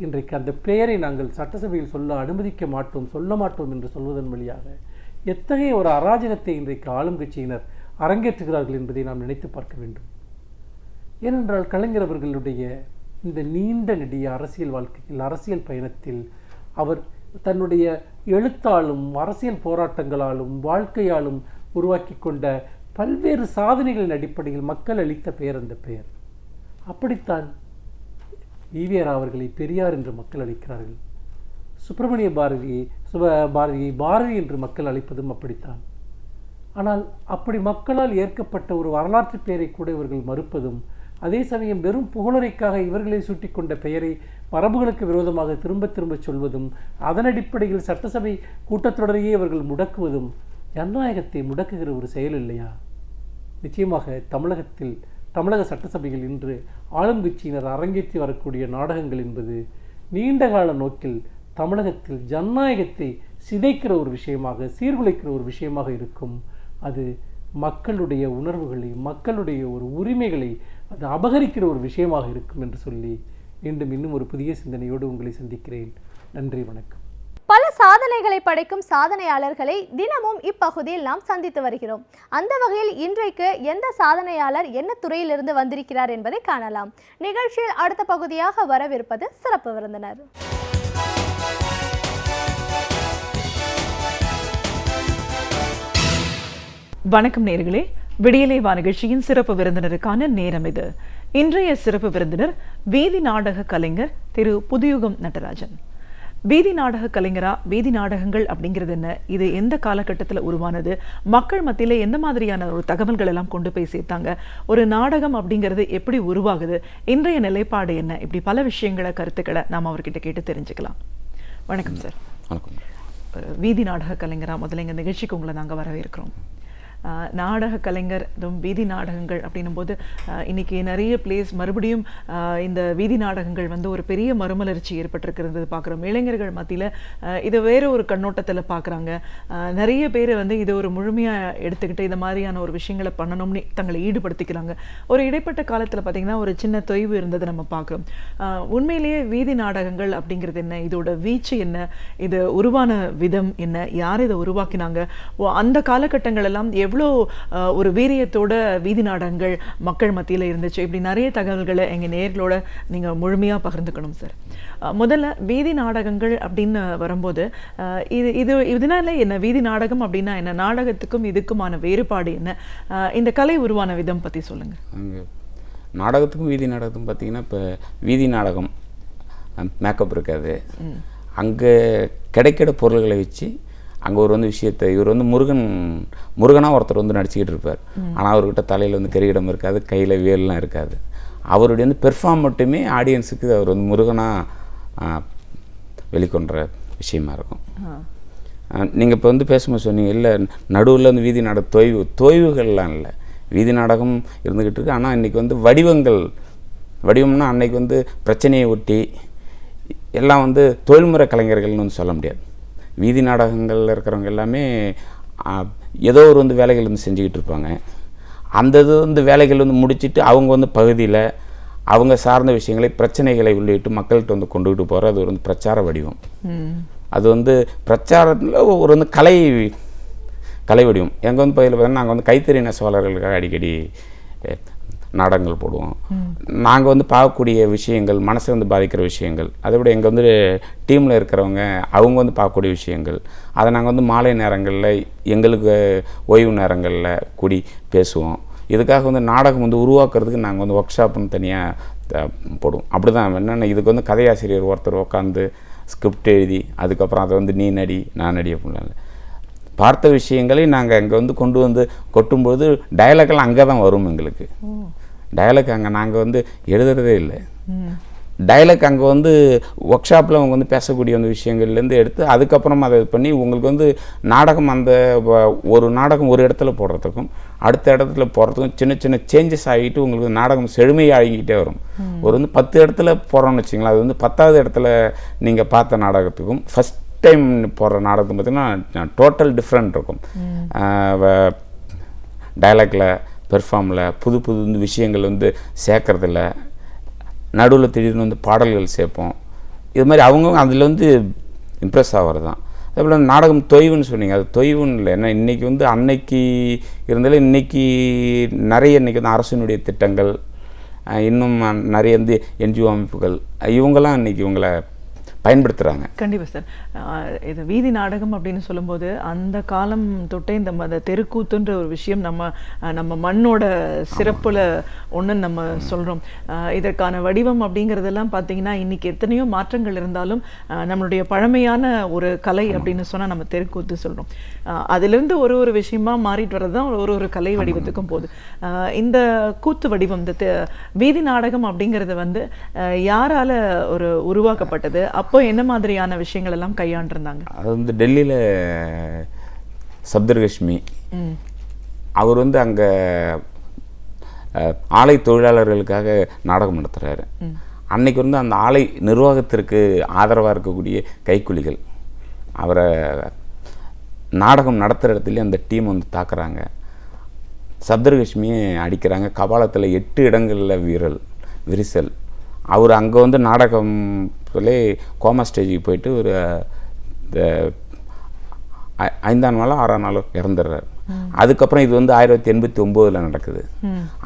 இன்றைக்கு அந்த பெயரை நாங்கள் சட்டசபையில் சொல்ல அனுமதிக்க மாட்டோம், சொல்ல மாட்டோம் என்று சொல்வதன் வழியாக எத்தகைய ஒரு அராஜகத்தை இன்றைக்கு ஆளும் கட்சியினர் அரங்கேற்றுகிறார்கள் என்பதை நாம் நினைத்து பார்க்க வேண்டும். ஏனென்றால் கலைஞர் அவர்களுடைய இந்த நீண்ட நெடிய அரசியல் வாழ்க்கையில், அரசியல் பயணத்தில் அவர் தன்னுடைய எழுத்தாலும் அரசியல் போராட்டங்களாலும் வாழ்க்கையாலும் உருவாக்கி கொண்ட பல்வேறு சாதனைகளின் அடிப்படையில் மக்கள் அளித்த பெயர் அந்த பெயர். அப்படித்தான் ஈவேரா அவர்களை பெரியார் என்று மக்கள் அழைக்கிறார்கள். சுப்பிரமணிய பாரதியை பாரதி என்று மக்கள் அழைப்பதும் அப்படித்தான். ஆனால் அப்படி மக்களால் ஏற்கப்பட்ட ஒரு வரலாற்று பெயரை கூட இவர்கள் மறுப்பதும், அதே சமயம் வெறும் புகழுரைக்காக இவர்களை சுட்டி கொண்ட பெயரை மரபுகளுக்கு விரோதமாக திரும்ப திரும்ப சொல்வதும், அதன் அடிப்படையில் சட்டசபை கூட்டத்தொடரையே இவர்கள் முடக்குவதும் ஜனநாயகத்தை முடக்குகிற ஒரு செயல் இல்லையா? நிச்சயமாக தமிழக சட்டசபையில் இன்று ஆளும் கட்சியினர் அரங்கேற்றி வரக்கூடிய நாடகங்கள் என்பது நீண்ட கால நோக்கில் தமிழகத்தில் ஜனநாயகத்தை சிதைக்கிற ஒரு விஷயமாக, சீர்குலைக்கிற ஒரு விஷயமாக இருக்கும். அது மக்களுடைய உணர்வுகளை, மக்களுடைய ஒரு உரிமைகளை அது அபகரிக்கிற ஒரு விஷயமாக இருக்கும் என்று சொல்லி மீண்டும் இன்னும் ஒரு புதிய சிந்தனையோடு உங்களை சந்திக்கிறேன். நன்றி, வணக்கம். பல சாதனைகளை படைக்கும் சாதனையாளர்களை தினமும் இப்பகுதியில் நாம் சந்தித்து வருகிறோம். அந்த வகையில் இன்றைக்கு எந்த சாதனையாளர் என்ன துறையிலிருந்து வந்திருக்கிறார் என்பதை காணலாம். நிகழ்ச்சியில் அடுத்த பகுதியாக வரவிருப்பது சிறப்பு விருந்தினர். வணக்கம் நேயர்களே, விடியலை வா நிகழ்ச்சியின் சிறப்பு விருந்தினருக்கான நேரம் இது. இன்றைய சிறப்பு விருந்தினர் வீதி நாடக கலைஞர் திரு புதுயுகம் நடராஜன். வீதி நாடக கலைஞரா, வீதி நாடகங்கள் அப்படிங்கிறது என்ன, இது எந்த காலகட்டத்தில் உருவானது, மக்கள் மத்தியில் எந்த மாதிரியான ஒரு தகவல்கள் எல்லாம் கொண்டு போய் சேர்த்தாங்க, ஒரு நாடகம் அப்படிங்கிறது எப்படி உருவாகுது, இன்றைய நிலைப்பாடு என்ன, இப்படி பல விஷயங்களை, கருத்துக்களை நாம் அவர்கிட்ட கேட்டு தெரிஞ்சுக்கலாம். வணக்கம் சார். வணக்கம். வீதி நாடக கலைஞரா முதல்ல எங்கள் நிகழ்ச்சிக்கு உங்களை நாங்கள் வரவேற்கிறோம். நாடக கலைஞர் அதுவும் வீதி நாடகங்கள் அப்படின்னும் போது இன்னைக்கு நிறைய பிளேஸ் மறுபடியும் இந்த வீதி நாடகங்கள் வந்து ஒரு பெரிய மறுமலர்ச்சி ஏற்பட்டிருக்கிறது பார்க்குறோம். இளைஞர்கள் மத்தியில் இதை வேற ஒரு கண்ணோட்டத்தில் பார்க்குறாங்க. நிறைய பேர் வந்து இதை ஒரு முழுமையாக எடுத்துக்கிட்டு இந்த மாதிரியான ஒரு விஷயங்களை பண்ணணும்னு தங்களை ஈடுபடுத்திக்கிறாங்க. ஒரு இடைப்பட்ட காலத்தில் பார்த்தீங்கன்னா ஒரு சின்ன தொய்வு இருந்ததை நம்ம பார்க்குறோம். உண்மையிலேயே வீதி நாடகங்கள் அப்படிங்கிறது என்ன, இதோட வீச்சு என்ன, இது உருவான விதம் என்ன, யார் இதை உருவாக்கினாங்க, அந்த காலகட்டங்கள் எல்லாம் எவ்வளோ ஒரு வீரியத்தோட வீதி நாடகங்கள் மக்கள் மத்தியில் இருந்துச்சு, இப்படி நிறைய தகவல்களை எங்கள் நேர்களோட நீங்கள் முழுமையாக பகிர்ந்துக்கணும் சார். முதல்ல வீதி நாடகங்கள் அப்படின்னு வரும்போது இதனால என்ன, வீதி நாடகம் அப்படின்னா என்ன, நாடகத்துக்கும் இதுக்குமான வேறுபாடு என்ன, இந்த கலை உருவான விதம் பற்றி சொல்லுங்கள். அங்கே நாடகத்துக்கும் வீதி நாடகத்துக்கும் பார்த்தீங்கன்னா, இப்போ வீதி நாடகம் மேக்கப் இருக்காது. அங்கே கிடைக்கிற பொருள்களை வச்சு அங்கே ஒரு வந்து விஷயத்தை, இவர் வந்து முருகனாக ஒருத்தர் வந்து நடிச்சுக்கிட்டு இருப்பார். ஆனால் அவர்கிட்ட தலையில் வந்து கிரீடம் இருக்காது, கையில் வேல்லாம் இருக்காது. அவருடைய வந்து பெர்ஃபார்ம் மட்டுமே ஆடியன்ஸுக்கு அவர் வந்து முருகனாக வெளிக்கொண்ட விஷயமா இருக்கும். நீங்கள் இப்போ வந்து பேசும்போது சொன்னீங்க, இல்லை நடுவில் வந்து வீதி நாடக தொய்வுகள்லாம் இல்லை, வீதி நாடகம் இருந்துக்கிட்டு இருக்கு. ஆனால் இன்றைக்கி வந்து வடிவம்னா அன்னைக்கு வந்து பிரச்சனையை ஒட்டி எல்லாம் வந்து தொழில்முறை கலைஞர்கள்னு வந்து சொல்ல முடியாது. வீதி நாடகங்களில் இருக்கிறவங்க எல்லாமே ஏதோ ஒரு வந்து வேலைகள் வந்து செஞ்சுக்கிட்டு இருப்பாங்க. அந்த இது வந்து வேலைகள் வந்து முடிச்சுட்டு அவங்க வந்து பகுதியில் அவங்க சார்ந்த விஷயங்களை, பிரச்சனைகளை உள்ளிட்டு மக்கள்கிட்ட வந்து கொண்டுகிட்டு போகிற அது ஒரு வந்து பிரச்சார வடிவம். அது வந்து பிரச்சாரத்தில் ஒரு வந்து கலை வடிவம். எங்கள் வந்து பகுதியில் பார்த்தீங்கன்னா நாங்கள் வந்து கைத்தறி நெசவாளர்களுக்காக அடிக்கடி நாடகங்கள் போடுவோம். நாங்கள் வந்து பார்க்கக்கூடிய விஷயங்கள், மனசை வந்து பாதிக்கிற விஷயங்கள், அதை விட எங்கள் வந்து டீமில் இருக்கிறவங்க அவங்க வந்து பார்க்கக்கூடிய விஷயங்கள், அதை நாங்கள் வந்து மாலை நேரங்களில் எங்களுக்கு ஓய்வு நேரங்களில் கூடி பேசுவோம். இதுக்காக வந்து நாடகம் வந்து உருவாக்குறதுக்கு நாங்கள் வந்து ஒர்க் ஷாப்னு தனியாக போடுவோம். அப்படி தான் என்னென்ன, இதுக்கு வந்து கதையாசிரியர் ஒருத்தர் உட்காந்து ஸ்கிரிப்ட் எழுதி அதுக்கப்புறம் அதை வந்து நீ நடி நான் நடி அப்படின்னால பார்த்த விஷயங்களை நாங்கள் அங்கே வந்து கொண்டு வந்து கொட்டும்போது டயலாக்லாம் அங்கே தான் வரும். எங்களுக்கு டயலாக் அங்கே நாங்கள் வந்து எழுதுறதே இல்லை. டயலாக் அங்கே வந்து ஒர்க் ஷாப்பில் அவங்க வந்து பேசக்கூடிய அந்த விஷயங்கள்லேருந்து எடுத்து அதுக்கப்புறம் அதை பண்ணி உங்களுக்கு வந்து நாடகம், அந்த ஒரு நாடகம் ஒரு இடத்துல போடுறதுக்கும் அடுத்த இடத்துல போடுறதுக்கும் சின்ன சின்ன சேஞ்சஸ் ஆகிட்டு உங்களுக்கு நாடகம் செழுமையாகிக்கிட்டே வரும். ஒரு வந்து 10 இடத்துல போடுறோம்னு வச்சிங்களா, அது வந்து 10வது இடத்துல நீங்கள் பார்த்த நாடகத்துக்கும் ஃபஸ்ட் டைம் போடுற நாடகத்துக்கு பார்த்திங்கன்னா டோட்டல் டிஃப்ரெண்ட் இருக்கும். டயலாக்ல, பெர்ஃபார்மில் புது புது விஷயங்கள் வந்து சேர்க்குறதில்ல, நடுவில் திடீர்னு வந்து பாடல்கள் சேர்ப்போம். இது மாதிரி அவங்கவுங்க அதில் வந்து இம்ப்ரெஸ் ஆகிறது தான். அதேபோல் நாடகம் தொய்வுன்னு சொன்னீங்க, அது தொய்வுன்னு இல்லை. ஏன்னா இன்றைக்கி வந்து அன்னைக்கு இருந்தாலும் இன்றைக்கி நிறைய இன்றைக்கி வந்து அரசினுடைய திட்டங்கள், இன்னும் நிறைய வந்து என்ஜிஓ அமைப்புகள் இவங்கெல்லாம் இன்றைக்கி இவங்களை பயன்படுத்துகிறாங்க. கண்டிப்பாக சார். இது வீதி நாடகம் அப்படின்னு சொல்லும்போது அந்த காலம் தொட்டே இந்த தெருக்கூத்துன்ற ஒரு விஷயம் நம்ம மண்ணோட சிறப்பில் ஒன்று நம்ம சொல்கிறோம். இதற்கான வடிவம் அப்படிங்கிறதெல்லாம் பார்த்தீங்கன்னா இன்றைக்கி எத்தனையோ மாற்றங்கள் இருந்தாலும் நம்மளுடைய பழமையான ஒரு கலை அப்படின்னு சொன்னால் நம்ம தெருக்கூத்து சொல்கிறோம். அதிலிருந்து ஒரு விஷயமா மாறிட்டு வர்றது தான் ஒரு கலை வடிவத்துக்கும் போகுது. இந்த கூத்து வடிவம், இந்த வீதி நாடகம் அப்படிங்கிறது வந்து யாரால் ஒரு உருவாக்கப்பட்டது, அப்போ என்ன மாதிரியான விஷயங்கள் எல்லாம் கையாண்டிருந்தாங்க? அது வந்து டெல்லியில் சப்தர்கஷ்மி அவர் வந்து அங்கே ஆலை தொழிலாளர்களுக்காக நாடகம் நடத்துகிறாரு. அன்னைக்கு வந்து அந்த ஆலை நிர்வாகத்திற்கு ஆதரவாக இருக்கக்கூடிய கைக்கூலிகள் அவரை நாடகம் நடத்துகிற இடத்துலேயே அந்த டீம் வந்து தாக்குறாங்க. சப்தர்கஷ்மியை அடிக்கிறாங்க. கபாலத்தில் 8 இடங்களில் விரிசல். அவர் அங்கே வந்து நாடகம் சொல்லி கோமா ஸ்டேஜுக்கு போயிட்டு ஒரு 5ஆம் நாளோ 6ஆம் நாளோ இறந்துடுறாரு. அதுக்கப்புறம் இது வந்து 1989 நடக்குது.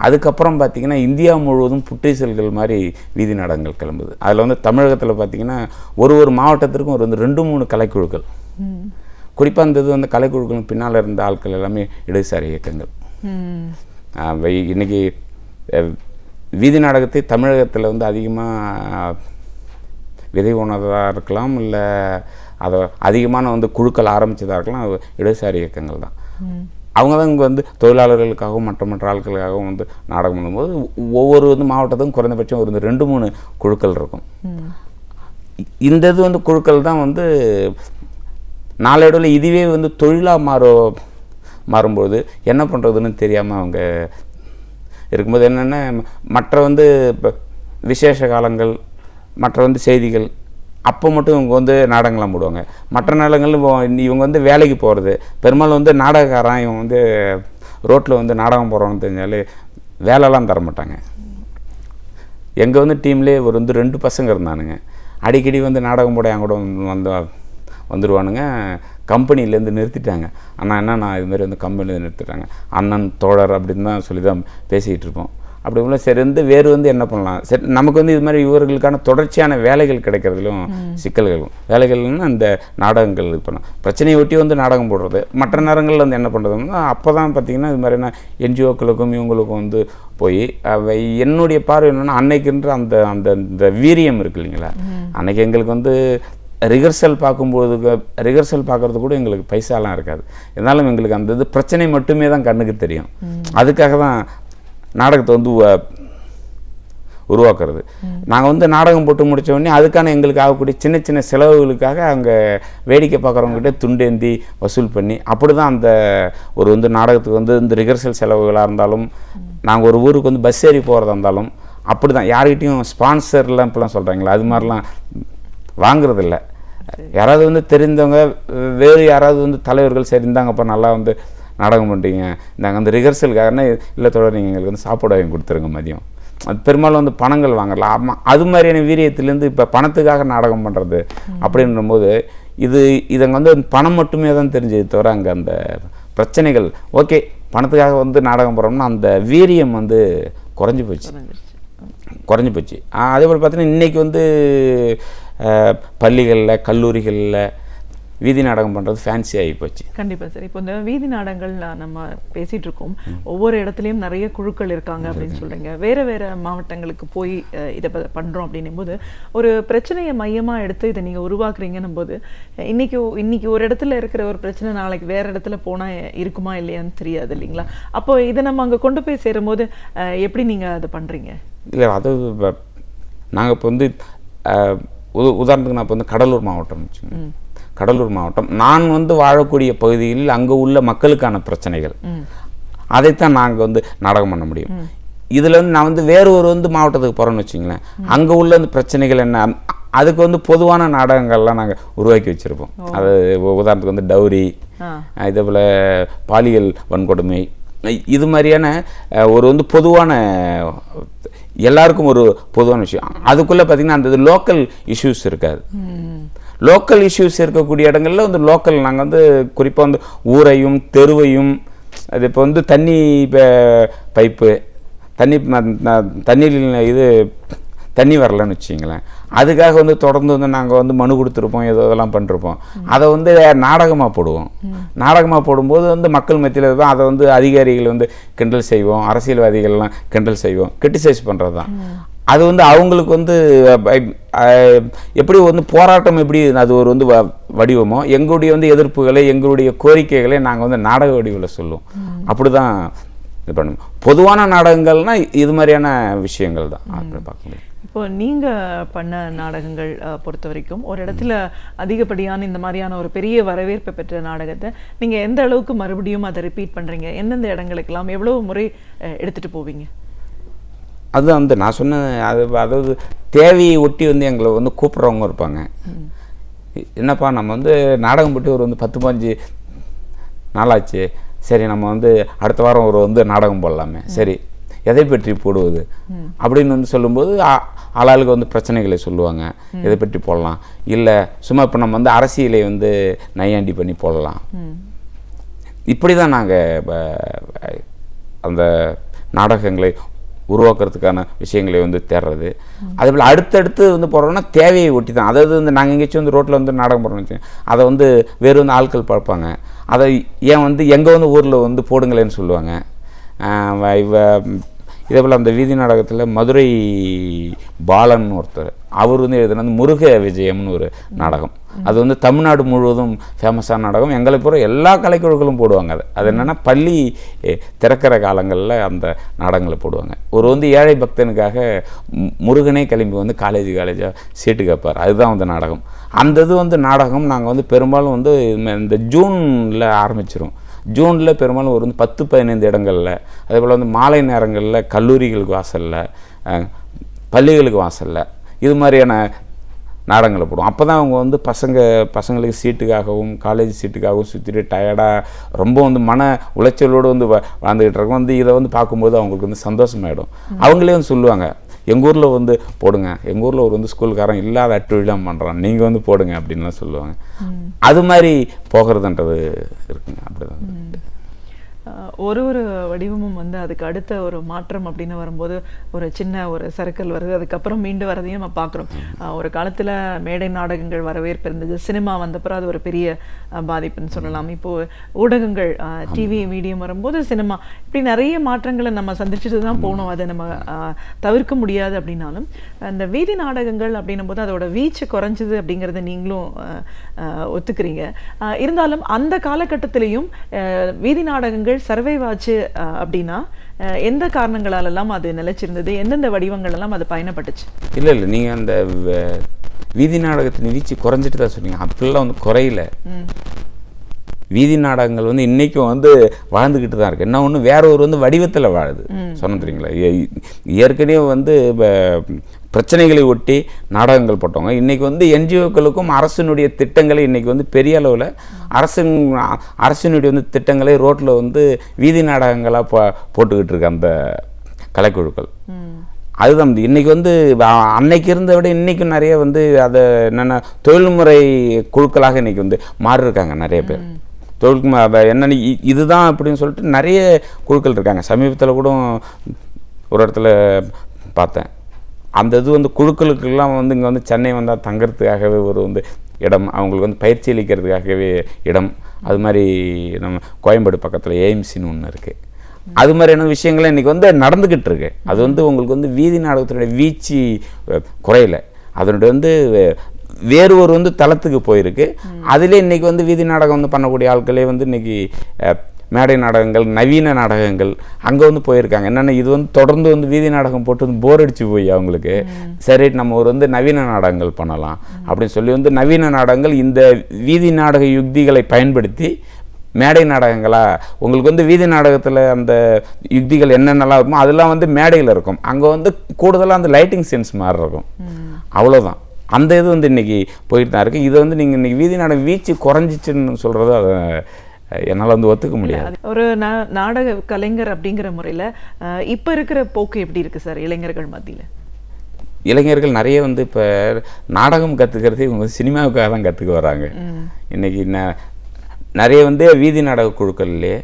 அதுக்கப்புறம் பார்த்திங்கன்னா இந்தியா முழுவதும் புற்றீசல்கள் மாதிரி வீதி நாடகங்கள் கிளம்புது. அதில் வந்து தமிழகத்தில் பார்த்திங்கன்னா ஒரு மாவட்டத்திற்கும் ஒரு வந்து 2-3 கலைக்குழுக்கள், குறிப்பாக அந்த இது வந்து கலைக்குழுக்கள் பின்னால் இருந்த ஆட்கள் எல்லாமே இடதுசாரி இயக்கங்கள். இன்றைக்கி வீதி நாடகத்தை தமிழகத்தில் வந்து அதிகமாக விதை உணர்ந்ததாக இருக்கலாம், இல்லை அதை அதிகமான வந்து குழுக்கள் ஆரம்பித்ததாக இருக்கலாம், அது இடதுசாரி இயக்கங்கள் தான். அவங்க தான் இங்கே வந்து தொழிலாளர்களுக்காகவும் மற்ற ஆட்களுக்காகவும் வந்து நாடகம் பண்ணும்போது ஒவ்வொரு வந்து மாவட்டத்துக்கும் குறைந்தபட்சம் ஒரு 2-3 குழுக்கள் இருக்கும். இந்த இது வந்து குழுக்கள் தான் வந்து நாளடைவில் இதுவே வந்து தொழிலாக மாறும்போது என்ன பண்ணுறதுன்னு தெரியாமல் அவங்க இருக்கும்போது என்னென்னா மற்ற வந்து இப்போ விசேஷ காலங்கள் மற்ற வந்து செய்திகள் அப்போ மட்டும் இவங்க வந்து நாடகங்கள்லாம் போடுவாங்க. மற்ற நாடகங்கள் இவங்க வந்து வேலைக்கு போகிறது பெரும்பாலும் வந்து நாடகக்காரன் இவங்க வந்து ரோட்டில் வந்து நாடகம் போடுறவங்க தெரிஞ்சாலே வேலைலாம் தர மாட்டாங்க. எங்கள் வந்து டீம்லேயே ஒரு வந்து 2 பசங்க இருந்தானுங்க. அடிக்கடி வந்து நாடகம் போட என் கூட வந்துடுவானுங்க. கம்பெனிலேருந்து நிறுத்திட்டாங்க. ஆனால் என்ன நான் இதுமாரி வந்து கம்பெனிலேருந்து நிறுத்திட்டாங்க. அண்ணன் தோழர் அப்படின்னு தான் சொல்லி தான் பேசிக்கிட்டு இருப்போம். அப்படி உள்ள சரி வந்து வேறு வந்து என்ன பண்ணலாம், சரி நமக்கு வந்து இது மாதிரி இவர்களுக்கான தொடர்ச்சியான வேலைகள் கிடைக்கிறதுலும் சிக்கல்களும் வேலைகள்னா அந்த நாடகங்கள் இது பண்ணலாம். பிரச்சனையை ஒட்டி வந்து நாடகம் போடுறது. மற்ற நேரங்களில் வந்து என்ன பண்ணுறதுன்னா அப்போ தான் பார்த்திங்கன்னா இது மாதிரியான என்ஜிஓக்களுக்கும் இவங்களுக்கும் வந்து போய் என்னுடைய பார்வை என்னென்னா அன்னைக்குன்ற அந்த அந்த இந்த வீரியம் இருக்குது இல்லைங்களா, அன்றைக்கி எங்களுக்கு வந்து ரிஹர்சல் பார்க்குறது கூட எங்களுக்கு பைசாலாம் இருக்காது. இருந்தாலும் எங்களுக்கு அந்த இது பிரச்சனை மட்டுமே தான் கண்ணுக்கு தெரியும். அதுக்காக தான் நாடகத்தை வந்து உருவாக்குறது. நாங்கள் வந்து நாடகம் போட்டு முடித்த உடனே அதுக்கான எங்களுக்கு ஆகக்கூடிய சின்ன சின்ன செலவுகளுக்காக அங்கே வேடிக்கை பார்க்குறவங்ககிட்ட துண்டேந்தி வசூல் பண்ணி அப்படி தான் அந்த ஒரு வந்து நாடகத்துக்கு வந்து இந்த ரிஹர்சல் செலவுகளாக இருந்தாலும் நாங்கள் ஒரு ஊருக்கு வந்து பஸ் ஏறி போகிறதா இருந்தாலும் அப்படி தான். யார்கிட்டையும் ஸ்பான்சர்லாம் இப்போலாம் சொல்கிறாங்களா அது மாதிரிலாம் வாங்குறதில்ல. யாராவது வந்து தெரிந்தவங்க வேறு யாராவது வந்து தலைவர்கள் சரி இருந்தாங்கப்போ நல்லா வந்து நாடகம் பண்ணுறீங்க நாங்கள் அந்த ரிஹர்சலுக்காகனா இல்லை தொடர் நீங்கள் எங்களுக்கு வந்து சாப்பாடு வாங்கி கொடுத்துருங்க மதியம். அது பெரும்பாலும் வந்து பணங்கள் வாங்கலாம். ஆமாம், அது மாதிரியான வீரியத்திலேருந்து இப்போ பணத்துக்காக நாடகம் பண்ணுறது அப்படின்றபோது இதங்க வந்து பணம் மட்டுமே தான் தெரிஞ்சது தவிர அங்கே அந்த பிரச்சனைகள் ஓகே பணத்துக்காக வந்து நாடகம் போடுறோம்னா அந்த வீரியம் வந்து குறைஞ்சி போச்சு. அதே போல் பார்த்தீங்கன்னா இன்றைக்கி வந்து பள்ளிகளில் கல்லூரிகளில் வீதி நாடகம் பண்ணுறது ஃபேன்சி ஆகி போச்சு. கண்டிப்பாக சார். இப்போ இந்த வீதி நாடகங்கள் நம்ம பேசிகிட்டு இருக்கோம், ஒவ்வொரு இடத்துலையும் நிறைய குழுக்கள் இருக்காங்க அப்படின்னு சொல்கிறீங்க. வேறு வேறு மாவட்டங்களுக்கு போய் இதை பண்ணுறோம் அப்படின்னும் போது ஒரு பிரச்சனையை மையமாக எடுத்து இதை நீங்கள் உருவாக்குறீங்கன்னும் போது இன்னைக்கு ஒரு இடத்துல இருக்கிற ஒரு பிரச்சனை நாளைக்கு வேறு இடத்துல போனால் இருக்குமா இல்லையான்னு தெரியாது இல்லைங்களா. அப்போ இதை நம்ம அங்கே கொண்டு போய் சேரும்போது எப்படி நீங்கள் அதை பண்ணுறீங்க? இல்லை அது நாங்கள் இப்போ வந்து உதாரணத்துக்கு நான் இப்போ வந்து கடலூர் மாவட்டம் வச்சுங்க. கடலூர் மாவட்டம் நான் வந்து வாழக்கூடிய பகுதிகளில் அங்கே உள்ள மக்களுக்கான பிரச்சனைகள் அதைத்தான் நாங்கள் வந்து நாடகம் பண்ண முடியும். இதில் வந்து நான் வந்து வேறு ஒரு வந்து மாவட்டத்துக்கு போகிறோன்னு வச்சுங்களேன், அங்கே உள்ள அந்த பிரச்சனைகள் என்ன அதுக்கு வந்து பொதுவான நாடகங்கள்லாம் நாங்கள் உருவாக்கி வச்சுருப்போம். அது உதாரணத்துக்கு வந்து டவுரி, இதே போல் பாலியல் வன்கொடுமை, இது மாதிரியான ஒரு வந்து பொதுவான எல்லாருக்கும் ஒரு பொதுவான விஷயம். அதுக்குள்ளே பார்த்திங்கன்னா அந்த லோக்கல் இஷ்யூஸ் இருக்காது. லோக்கல் இஷ்யூஸ் இருக்கக்கூடிய இடங்களில் வந்து லோக்கல் நாங்கள் வந்து குறிப்பாக வந்து ஊரையும் தெருவையும் அது இப்போ வந்து தண்ணி பைப்பு தண்ணி வரலன்னு வச்சிங்களேன், அதுக்காக வந்து தொடர்ந்து வந்து நாங்கள் வந்து மனு கொடுத்துருப்போம், ஏதோ இதெல்லாம் பண்ணிருப்போம். அதை வந்து நாடகமாக போடுவோம். நாடகமாக போடும்போது வந்து மக்கள் மத்தியில் தான் அதை வந்து அதிகாரிகள் வந்து கிண்டல் செய்வோம், அரசியல்வாதிகள்லாம் கிண்டல் செய்வோம், கிரிட்டிசைஸ் பண்ணுறது தான். அது வந்து அவங்களுக்கு வந்து எப்படி வந்து போராட்டம் எப்படி அது ஒரு வந்து வடிவமோ எங்களுடைய வந்து எதிர்ப்புகளை எங்களுடைய கோரிக்கைகளை நாங்கள் வந்து நாடக வடிவில் சொல்லுவோம். அப்படி தான் இது பண்ணுவோம். பொதுவான நாடகங்கள்னால் இது மாதிரியான விஷயங்கள் தான் அப்படி பார்க்க முடியும். இப்போ நீங்கள் பண்ண நாடகங்கள் பொறுத்த வரைக்கும் ஒரு இடத்துல அதிகப்படியான இந்த மாதிரியான ஒரு பெரிய வரவேற்பை பெற்ற நாடகத்தை நீங்கள் எந்த அளவுக்கு மறுபடியும் அதை ரிப்பீட் பண்ணுறீங்க? எந்தெந்த இடங்களுக்கெல்லாம் எவ்வளோ முறை எடுத்துகிட்டு போவீங்க? அது வந்து நான் சொன்ன அதாவது தேவையை ஒட்டி வந்து எங்களை வந்து கூப்பிட்றவங்க இருப்பாங்க. என்னப்பா நம்ம வந்து நாடகம் போட்டு ஒரு வந்து 10-15 நாளாச்சு, சரி நம்ம வந்து அடுத்த வாரம் ஒரு வந்து நாடகம் போடலாமே, சரி எதை பற்றி போடுவது அப்படின்னு வந்து சொல்லும்போது ஆளாளுக்கு வந்து பிரச்சனைகளை சொல்லுவாங்க. எதை பற்றி போடலாம், இல்லை சும்மா இப்போ நம்ம வந்து அரசியலை வந்து நையாண்டி பண்ணி போடலாம். இப்படி தான் நாங்கள் அந்த நாடகங்களை உருவாக்குறதுக்கான விஷயங்களை வந்து தேடுறது. அதேபோல் அடுத்தடுத்து வந்து போடுறோம்னா தேவையை ஒட்டி தான். அதாவது வந்து நாங்கள் எங்கேயாச்சும் வந்து ரோட்டில் வந்து நாடகம் போடுறோம்னு வச்சுக்கோங்க, அதை வந்து வேறு வந்து ஆட்கள் பார்ப்பாங்க. அதை ஏன் வந்து எங்கே வந்து ஊரில் வந்து போடுங்களேன்னு சொல்லுவாங்க. இதே போல் அந்த வீதி நாடகத்தில் மதுரை பாலன் ஒருத்தர் அவர் வந்து எழுதுனது முருக விஜயம்னு ஒரு நாடகம். அது வந்து தமிழ்நாடு முழுவதும் ஃபேமஸான நாடகம். எங்களை போகிற எல்லா கலைக்குழுக்களும் போடுவாங்க. அது என்னென்னா பள்ளி திறக்கிற காலங்களில் அந்த நாடகங்களை போடுவாங்க. ஒரு வந்து ஏழை பக்தனுக்காக முருகனே கிளம்பி வந்து காலேஜாக சீட்டு கேட்பார். அதுதான் வந்து நாடகம். அந்த இது வந்து நாடகம் நாங்கள் வந்து பெரும்பாலும் வந்து இந்த ஜூனில் ஆரம்பிச்சிடும். ஜூனில் பெரும்பாலும் ஒரு வந்து 10-15 இடங்களில், அதே போல் வந்து மாலை நேரங்களில் கல்லூரிகளுக்கு வாசலில், பள்ளிகளுக்கு வாசலில் இது மாதிரியான நாடகங்களை போடுவோம். அப்போ தான் அவங்க வந்து பசங்களுக்கு சீட்டுக்காகவும் காலேஜ் சீட்டுக்காகவும் சுற்றிட்டு டயர்டாக ரொம்ப வந்து மன உளைச்சலோடு வந்து வாழ்ந்துக்கிட்டு இருக்கோம். வந்து இதை வந்து பார்க்கும்போது அவங்களுக்கு வந்து சந்தோஷமாயிடும். அவங்களே வந்து சொல்லுவாங்க, எங்கள் ஊரில் வந்து போடுங்க, எங்கள் ஊரில் ஒரு வந்து ஸ்கூலுக்காரன் இல்லாத ஆக்டிவிட்டிலாம் பண்ணுறான், நீங்கள் வந்து போடுங்க அப்படின்லாம் சொல்லுவாங்க. அது மாதிரி போகிறதுன்றது இருக்குங்க. அப்படிதான் ஒரு வடிவமும் வந்து அதுக்கு அடுத்த ஒரு மாற்றம் அப்படின்னு வரும்போது ஒரு சின்ன ஒரு சர்க்கிள் வருது, அதுக்கப்புறம் மீண்டு வரதையும் நம்ம பார்க்குறோம். ஒரு காலத்தில் மேடை நாடகங்கள் வரவேற்பு இருந்தது, சினிமா வந்தப்பறம் அது ஒரு பெரிய பாதிப்புன்னு சொல்லலாம். இப்போது ஊடகங்கள் டிவி மீடியம் வரும்போது சினிமா, இப்படி நிறைய மாற்றங்களை நம்ம சந்திச்சுட்டு தான் போனோம். அதை நம்ம தவிர்க்க முடியாது. அப்படின்னாலும் அந்த வீதி நாடகங்கள் அப்படின்னும் போது அதோட வீச்சு குறைஞ்சிது அப்படிங்கிறத நீங்களும் ஒத்துக்கிறீங்க. இருந்தாலும் அந்த காலகட்டத்திலையும் வீதி நாடகங்கள் சர்வைவ் ஆச்சு அப்படின்னா எந்த காரணங்களாலெல்லாம் அது நிலைச்சிருந்தது, எந்தெந்த வடிவங்கள் எல்லாம் அது பயணப்பட்டுச்சு? இல்லை நீங்கள் அந்த வீதி நாடகத்தின் வீச்சு குறைஞ்சிட்டு தான் சொன்னீங்க. அப்படிலாம் வந்து குறையில. வீதி நாடகங்கள் வந்து இன்றைக்கும் வந்து வாழ்ந்துக்கிட்டு தான் இருக்குது. என்ன ஒன்று வேற ஒரு வந்து வடிவத்தில் வாழுது. சொன்ன தெரியுங்களா, ஏற்கனவே வந்து பிரச்சனைகளை ஒட்டி நாடகங்கள் போட்டவங்க இன்றைக்கி வந்து என்ஜிஓக்களுக்கும் அரசினுடைய திட்டங்களை இன்றைக்கி வந்து பெரிய அளவில் அரசினுடைய வந்து திட்டங்களை ரோட்டில் வந்து வீதி நாடகங்களாக போட்டுக்கிட்டு இருக்கு அந்த கலைக்குழுக்கள். அதுதான் இன்றைக்கி வந்து அன்னைக்கு இருந்த விட இன்றைக்கும் நிறைய வந்து அதை என்னென்ன தொழில்முறை குழுக்களாக இன்றைக்கி வந்து மாறியிருக்காங்க நிறைய பேர். தொழில் என்னென்ன இதுதான் அப்படின்னு சொல்லிட்டு நிறைய குழுக்கள் இருக்காங்க. சமீபத்தில் கூட ஒரு இடத்துல பார்த்தேன். அந்த இது வந்து குழுக்களுக்கெல்லாம் வந்து இங்கே வந்து சென்னை வந்தால் தங்கிறதுக்காகவே ஒரு வந்து இடம், அவங்களுக்கு வந்து பயிற்சி அளிக்கிறதுக்காகவே இடம். அது மாதிரி நம்ம கோயம்பேடு பக்கத்தில் எய்ம்ஸ்னு ஒன்று இருக்குது. அது மாதிரியான விஷயங்கள்லாம் இன்றைக்கி வந்து நடந்துக்கிட்டு இருக்கு. அது வந்து உங்களுக்கு வந்து வீதி நாடகத்தினுடைய வீச்சு குறையலை, அதனுடைய வந்து வேறு ஒரு வந்து தளத்துக்கு போயிருக்கு. அதிலே இன்றைக்கி வந்து வீதி நாடகம் வந்து பண்ணக்கூடிய ஆட்களே வந்து இன்றைக்கி மேடை நாடகங்கள், நவீன நாடகங்கள் அங்கே வந்து போயிருக்காங்க. என்னென்னா இது வந்து தொடர்ந்து வந்து வீதி நாடகம் போட்டு வந்து போர் அடிச்சு போய் அவங்களுக்கு சரி நம்ம ஒரு வந்து நவீன நாடகங்கள் பண்ணலாம் அப்படின்னு சொல்லி வந்து நவீன நாடகங்கள் இந்த வீதி நாடக யுக்திகளை பயன்படுத்தி மேடை நாடகங்களா, உங்களுக்கு வந்து வீதி நாடகத்தில் அந்த யுக்திகள் என்னென்னலாம் இருக்குமோ அதெல்லாம் வந்து மேடையில் இருக்கும். அங்கே வந்து கூடுதலாக அந்த லைட்டிங் சென்ஸ் மாதிரி இருக்கும். அவ்வளோதான். அந்த இது வந்து இன்றைக்கி போயிட்டு தான் இருக்குது. இது வந்து நீங்கள் இன்றைக்கி வீதி நாடகம் வீச்சு குறைஞ்சிச்சுன்னு சொல்கிறது அதை என்னால் வந்து ஒத்துக்க முடியாது. ஒரு நாடக கலைஞர் அப்படிங்கிற முறையில் இப்போ இருக்கிற போக்கு எப்படி இருக்குது சார் இளைஞர்கள் மத்தியில்? இளைஞர்கள் நிறைய வந்து இப்போ நாடகம் கற்றுக்கிறது இவங்க சினிமாவுக்காக தான் கற்றுக்க வராங்க. இன்றைக்கி நிறைய வந்து வீதி நாடக குழுக்கள்லே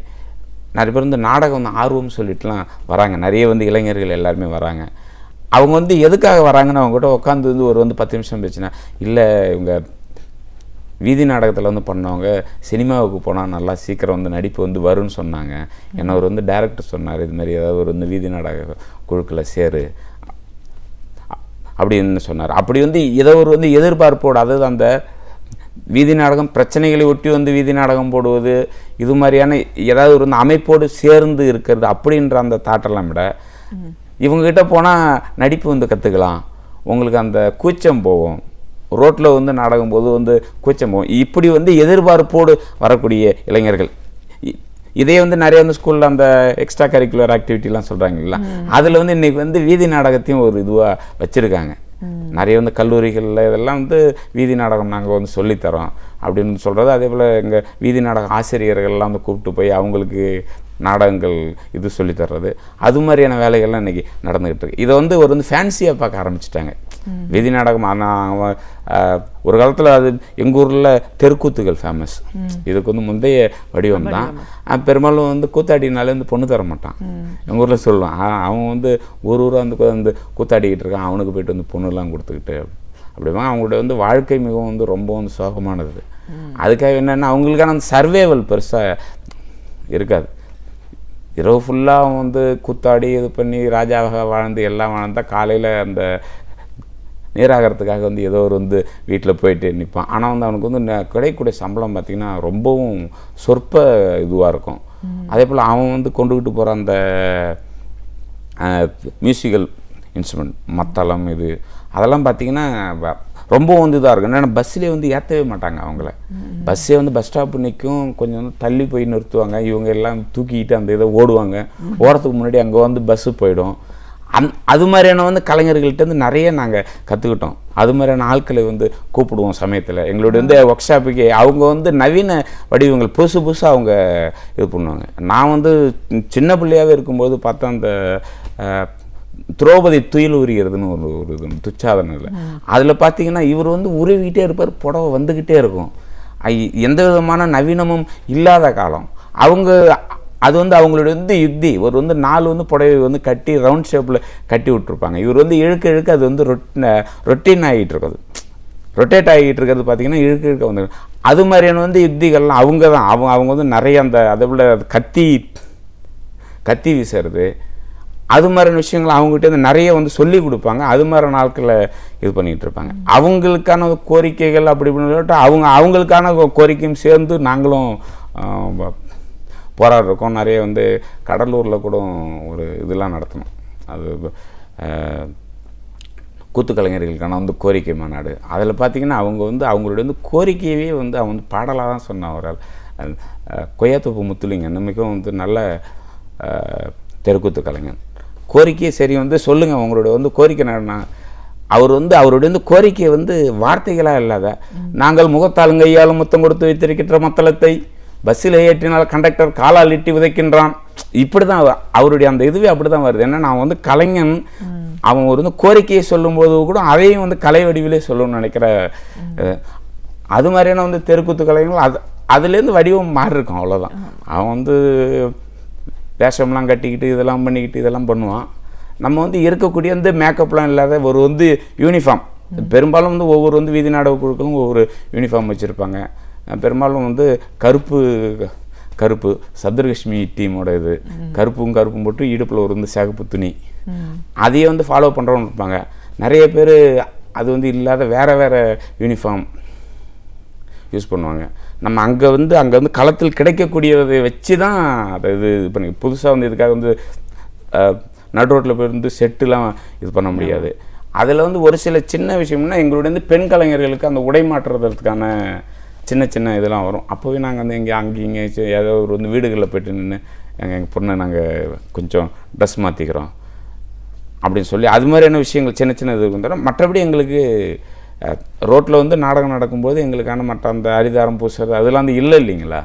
நிறைய பேர் வந்து நாடகம் வந்து ஆர்வம் சொல்லிட்டுலாம் வராங்க. நிறைய வந்து இளைஞர்கள் எல்லாருமே வராங்க. அவங்க வந்து எதுக்காக வராங்கன்னு அவங்ககிட்ட உட்காந்து வந்து ஒரு வந்து 10 நிமிஷம் பேச்சுன்னா, இல்லை இவங்க வீதி நாடகத்தில் வந்து பண்ணவங்க சினிமாவுக்கு போனால் நல்லா சீக்கிரம் வந்து நடிப்பு வந்து வரும்னு சொன்னாங்க. என்ன ஒரு வந்து டைரக்டர் சொன்னார், இது மாதிரி ஏதாவது ஒரு வந்து வீதி நாடக குழுக்களை சேரு அப்படின்னு சொன்னார். அப்படி வந்து ஏதோ ஒரு வந்து எதிர்பார்ப்போடு, அதாவது அந்த வீதி நாடகம் பிரச்சனைகளை ஒட்டி வந்து வீதி நாடகம் போடுவது, இது மாதிரியான ஏதாவது ஒரு அமைப்போடு சேர்ந்து இருக்கிறது அப்படின்ற அந்த தாட்டெல்லாம் விட இவங்ககிட்ட போனால் நடிப்பு வந்து கற்றுக்கலாம், உங்களுக்கு அந்த கூச்சம் போகும், ரோட்டில் வந்து நாடகம் போது வந்து கூச்சம் போகும், இப்படி வந்து எதிர்பார்ப்போடு வரக்கூடிய இளைஞர்கள். இதே வந்து நிறைய வந்து ஸ்கூலில் அந்த எக்ஸ்ட்ரா கரிக்குலர் ஆக்டிவிட்டிலாம் சொல்கிறாங்களா, அதில் வந்து இன்றைக்கி வந்து வீதி நாடகத்தையும் ஒரு இதுவாக வச்சுருக்காங்க. நிறைய வந்து கல்லூரிகளில் இதெல்லாம் வந்து வீதி நாடகம் நாங்கள் வந்து சொல்லித்தரோம் அப்படின்னு சொல்கிறது. அதே போல் எங்கள் வீதி நாடக ஆசிரியர்கள்லாம் வந்து கூப்பிட்டு போய் அவங்களுக்கு நாடகங்கள் இது சொல்லித்தர்றது, அது மாதிரியான வேலைகள்லாம் இன்றைக்கி நடந்துக்கிட்டு இருக்கு. இதை வந்து ஒரு வந்து ஃபேன்சியாக பார்க்க ஆரம்பிச்சிட்டாங்க வீதி நாடகம். ஆனால் ஒரு காலத்தில் அது எங்கள் ஊரில் தெருக்கூத்துகள் ஃபேமஸ். இதுக்கு வந்து முந்தைய வடிவம் தான். பெரும்பாலும் வந்து கூத்தாடினாலே வந்து பொண்ணு தர மாட்டான். எங்கள் ஊரில் சொல்லுவான், அவன் வந்து ஊராக வந்து கூத்தாடிக்கிட்டு இருக்கான், அவனுக்கு போய்ட்டு வந்து பொண்ணுலாம் கொடுத்துக்கிட்டு அப்படிமா. அவங்களோட வந்து வாழ்க்கை மிகவும் வந்து ரொம்ப வந்து சோகமானது. அதுக்காக என்னென்னா அவங்களுக்கான அந்த சர்வேவல் பெருசாக இருக்காது. இரவு ஃபுல்லாக வந்து கூத்தாடி இது பண்ணி ராஜாவாக வாழ்ந்து எல்லாம் வாழ்ந்தால் காலையில் அந்த நீராகிறதுக்காக வந்து ஏதோ ஒரு வந்து வீட்டில் போயிட்டு நிற்பான். ஆனால் வந்து அவனுக்கு வந்து கிடைக்கக்கூடிய சம்பளம் பார்த்திங்கன்னா ரொம்பவும் சொற்ப இதுவாக இருக்கும். அதே போல் அவன் வந்து கொண்டுக்கிட்டு போகிற அந்த மியூசிக்கல் இன்ஸ்ட்ருமெண்ட் மத்தளம் இது அதெல்லாம் பார்த்திங்கன்னா ரொம்ப வந்து இதாக இருக்கும். ஏன்னா பஸ்ஸிலே வந்து ஏற்றவே மாட்டாங்க அவங்கள. பஸ்ஸே வந்து பஸ் ஸ்டாப்பு நிற்கும், கொஞ்சம் வந்து தள்ளி போய் நிறுத்துவாங்க. இவங்க எல்லாம் தூக்கிக்கிட்டு அந்த இதை ஓடுவாங்க. ஓடுறதுக்கு முன்னாடி அங்கே வந்து பஸ்ஸு போயிடும். அது மாதிரியான வந்து கலைஞர்கள்ட்ட வந்து நிறைய நாங்கள் கற்றுக்கிட்டோம். அது மாதிரியான ஆட்களை வந்து கூப்பிடுவோம் சமயத்தில். எங்களுடைய வந்து ஒர்க் ஷாப்புக்கு அவங்க வந்து நவீன வடிவங்கள் புதுசாக அவங்க இது பண்ணுவாங்க. நான் வந்து சின்ன பிள்ளையாகவே இருக்கும்போது பார்த்தா அந்த திரௌபதி துயில் உரிகிறதுன்னு ஒரு இது துச்சாதனம் இல்லை. அதில் பார்த்தீங்கன்னா இவர் வந்து உருவிக்கிட்டே இருப்பார், புடவை வந்துக்கிட்டே இருக்கும். எந்த விதமான நவீனமும் இல்லாத காலம். அவங்க அது வந்து அவங்களுடைய வந்து யுக்தி. ஒரு வந்து 4 வந்து புடவை வந்து கட்டி ரவுண்ட் ஷேப்பில் கட்டி விட்ருப்பாங்க. இவர் வந்து இழுக்க இழுக்க அது வந்து ரொட்டீன் ஆகிட்டு இருக்குது, ரொட்டேட் ஆகிட்டு இருக்கிறது பார்த்தீங்கன்னா இழுக்க இழுக்க வந்து அது மாதிரியான வந்து யுக்திகள்லாம் அவங்க தான். அவங்க வந்து நிறைய அந்த அதை விட கத்தி வீசுறது அது மாதிரியான விஷயங்கள் அவங்ககிட்ட வந்து நிறைய வந்து சொல்லி கொடுப்பாங்க. அது மாதிரியான நாட்களில் இது பண்ணிகிட்டு இருப்பாங்க. அவங்களுக்கான கோரிக்கைகள் அப்படி இப்படின்னு சொல்லிட்டு அவங்களுக்கான கோரிக்கையும் சேர்ந்து நாங்களும் போராடுறோம். நிறைய வந்து கடலூரில் கூட ஒரு இதெல்லாம் நடத்தணும். அது கூத்துக்கலைஞர்களுக்கான வந்து கோரிக்கை மாநாடு. அதில் பார்த்திங்கன்னா அவங்க வந்து அவங்களுடைய வந்து கோரிக்கையவே வந்து அவங்க வந்து பாடலாக தான் சொன்னான். அவரால் கொய்யாத்தோப்பு முத்துலிங்கன் மிகவும் வந்து நல்ல தெருக்கூத்து கலைஞன். கோரிக்கையை சரி வந்து சொல்லுங்கள் உங்களுடைய வந்து கோரிக்கை நடனா. அவர் வந்து அவருடைய வந்து கோரிக்கை வந்து வார்த்தைகளாக இல்லாத, நாங்கள் முகத்தாலும் கையாலும் முத்தம் கொடுத்து வைத்திருக்கின்ற மத்தளத்தை பஸ்ஸில் ஏற்றினால் கண்டக்டர் காலால் இட்டி உதைக்கின்றான். இப்படி தான் அவருடைய அந்த இதுவே அப்படி தான் வருது. ஏன்னா நான் வந்து கலைஞன் அவன் ஒரு வந்து கோரிக்கையை சொல்லும்போது கூட அதையும் வந்து கலை வடிவிலே சொல்லணும்னு நினைக்கிற அது மாதிரியான வந்து தெருக்கூத்து கலைஞர்கள் அதுலேருந்து வடிவம் மாறி இருக்கும். அவ்வளோதான். அவன் வந்து வேஷம்லாம் கட்டிக்கிட்டு இதெல்லாம் பண்ணிக்கிட்டு இதெல்லாம் பண்ணுவான். நம்ம வந்து இருக்கக்கூடிய வந்து மேக்கப்லாம் இல்லாத ஒரு வந்து யூனிஃபார்ம். பெரும்பாலும் வந்து ஒவ்வொரு வந்து வீதி நாடக குழுக்களும் ஒவ்வொரு யூனிஃபார்ம் வச்சுருப்பாங்க. பெரும்பாலும் வந்து கருப்பு சதுரலட்சுமி டீமோட இது கருப்பும் போட்டு இடுப்பில் ஒரு வந்து சிகப்பு துணி அதையே வந்து ஃபாலோ பண்ணுறவங்க இருப்பாங்க. நிறைய பேர் அது வந்து இல்லாத வேறு யூனிஃபார்ம் யூஸ் பண்ணுவாங்க. நம்ம அங்கே வந்து களத்தில் கிடைக்கக்கூடியதை வச்சு தான் அதை இது பண்ணி புதுசாக வந்து இதுக்காக வந்து நடு ரோட்டில் போய் வந்து செட்டுலாம் இது பண்ண முடியாது. அதில் வந்து ஒரு சில சின்ன விஷயம்னா எங்களுடைய வந்து பெண் கலைஞர்களுக்கு அந்த உடை மாற்றுறதுக்கான சின்ன இதெல்லாம் வரும். அப்போவே நாங்கள் வந்து அங்கேயும் ஏதோ ஒரு வந்து வீடுகளில் போய்ட்டு நின்று எங்கள் பொண்ணை நாங்கள் கொஞ்சம் ட்ரெஸ் மாற்றிக்கிறோம் அப்படின்னு சொல்லி அது மாதிரியான விஷயங்கள் சின்ன இது இருக்கும். மற்றபடி எங்களுக்கு ரோட்டில் வந்து நாடகம் நடக்கும்போது எங்களுக்கான மற்ற அந்த அரிதாரம் பூசுறது அதெல்லாம் வந்து இல்லைங்களா,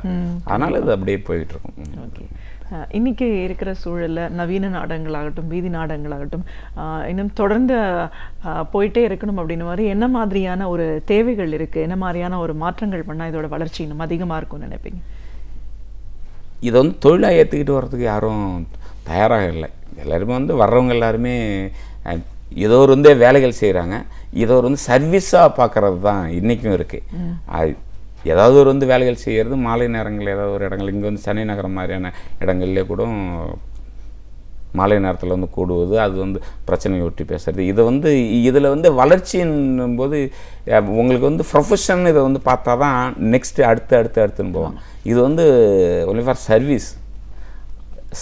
அதனால் இது அப்படியே போயிட்டு இருக்கும். ஓகே. இன்றைக்கி இருக்கிற சூழலில் நவீன நாடகங்களாகட்டும் வீதி நாடகங்களாகட்டும் இன்னும் தொடர்ந்து போயிட்டே இருக்கணும் அப்படின்ற மாதிரி என்ன மாதிரியான ஒரு தேவைகள் இருக்குது, என்ன மாதிரியான ஒரு மாற்றங்கள் பண்ணால் இதோட வளர்ச்சி இன்னும் அதிகமாக இருக்கும்னு நினைப்பீங்க? இதை வந்து தொழிலாக ஏற்றுக்கிட்டு வர்றதுக்கு யாரும் தயாராக இல்லை. எல்லாருமே வந்து வர்றவங்க எல்லாருமே ஏதோ ஒரு வந்து வேலைகள் செய்கிறாங்க. இதை ஒரு வந்து சர்வீஸாக பார்க்குறது தான் இன்றைக்கும் இருக்குது. ஏதாவது ஒரு வந்து வேலைகள் செய்கிறது மாலை நேரங்கள் ஏதாவது ஒரு இடங்கள் இங்கே வந்து சென்னை நகரம் மாதிரியான இடங்கள்லேயே கூட மாலை நேரத்தில் வந்து கூடுவது அது வந்து பிரச்சனையை ஒட்டி பேசுகிறது. இதை வந்து இதில் வந்து வளர்ச்சின்னும் போது உங்களுக்கு வந்து ப்ரொஃபஷன் இதை வந்து பார்த்தா தான் நெக்ஸ்ட்டு அடுத்துன்னு போவாங்க. இது வந்து ஒன்லி ஃபார்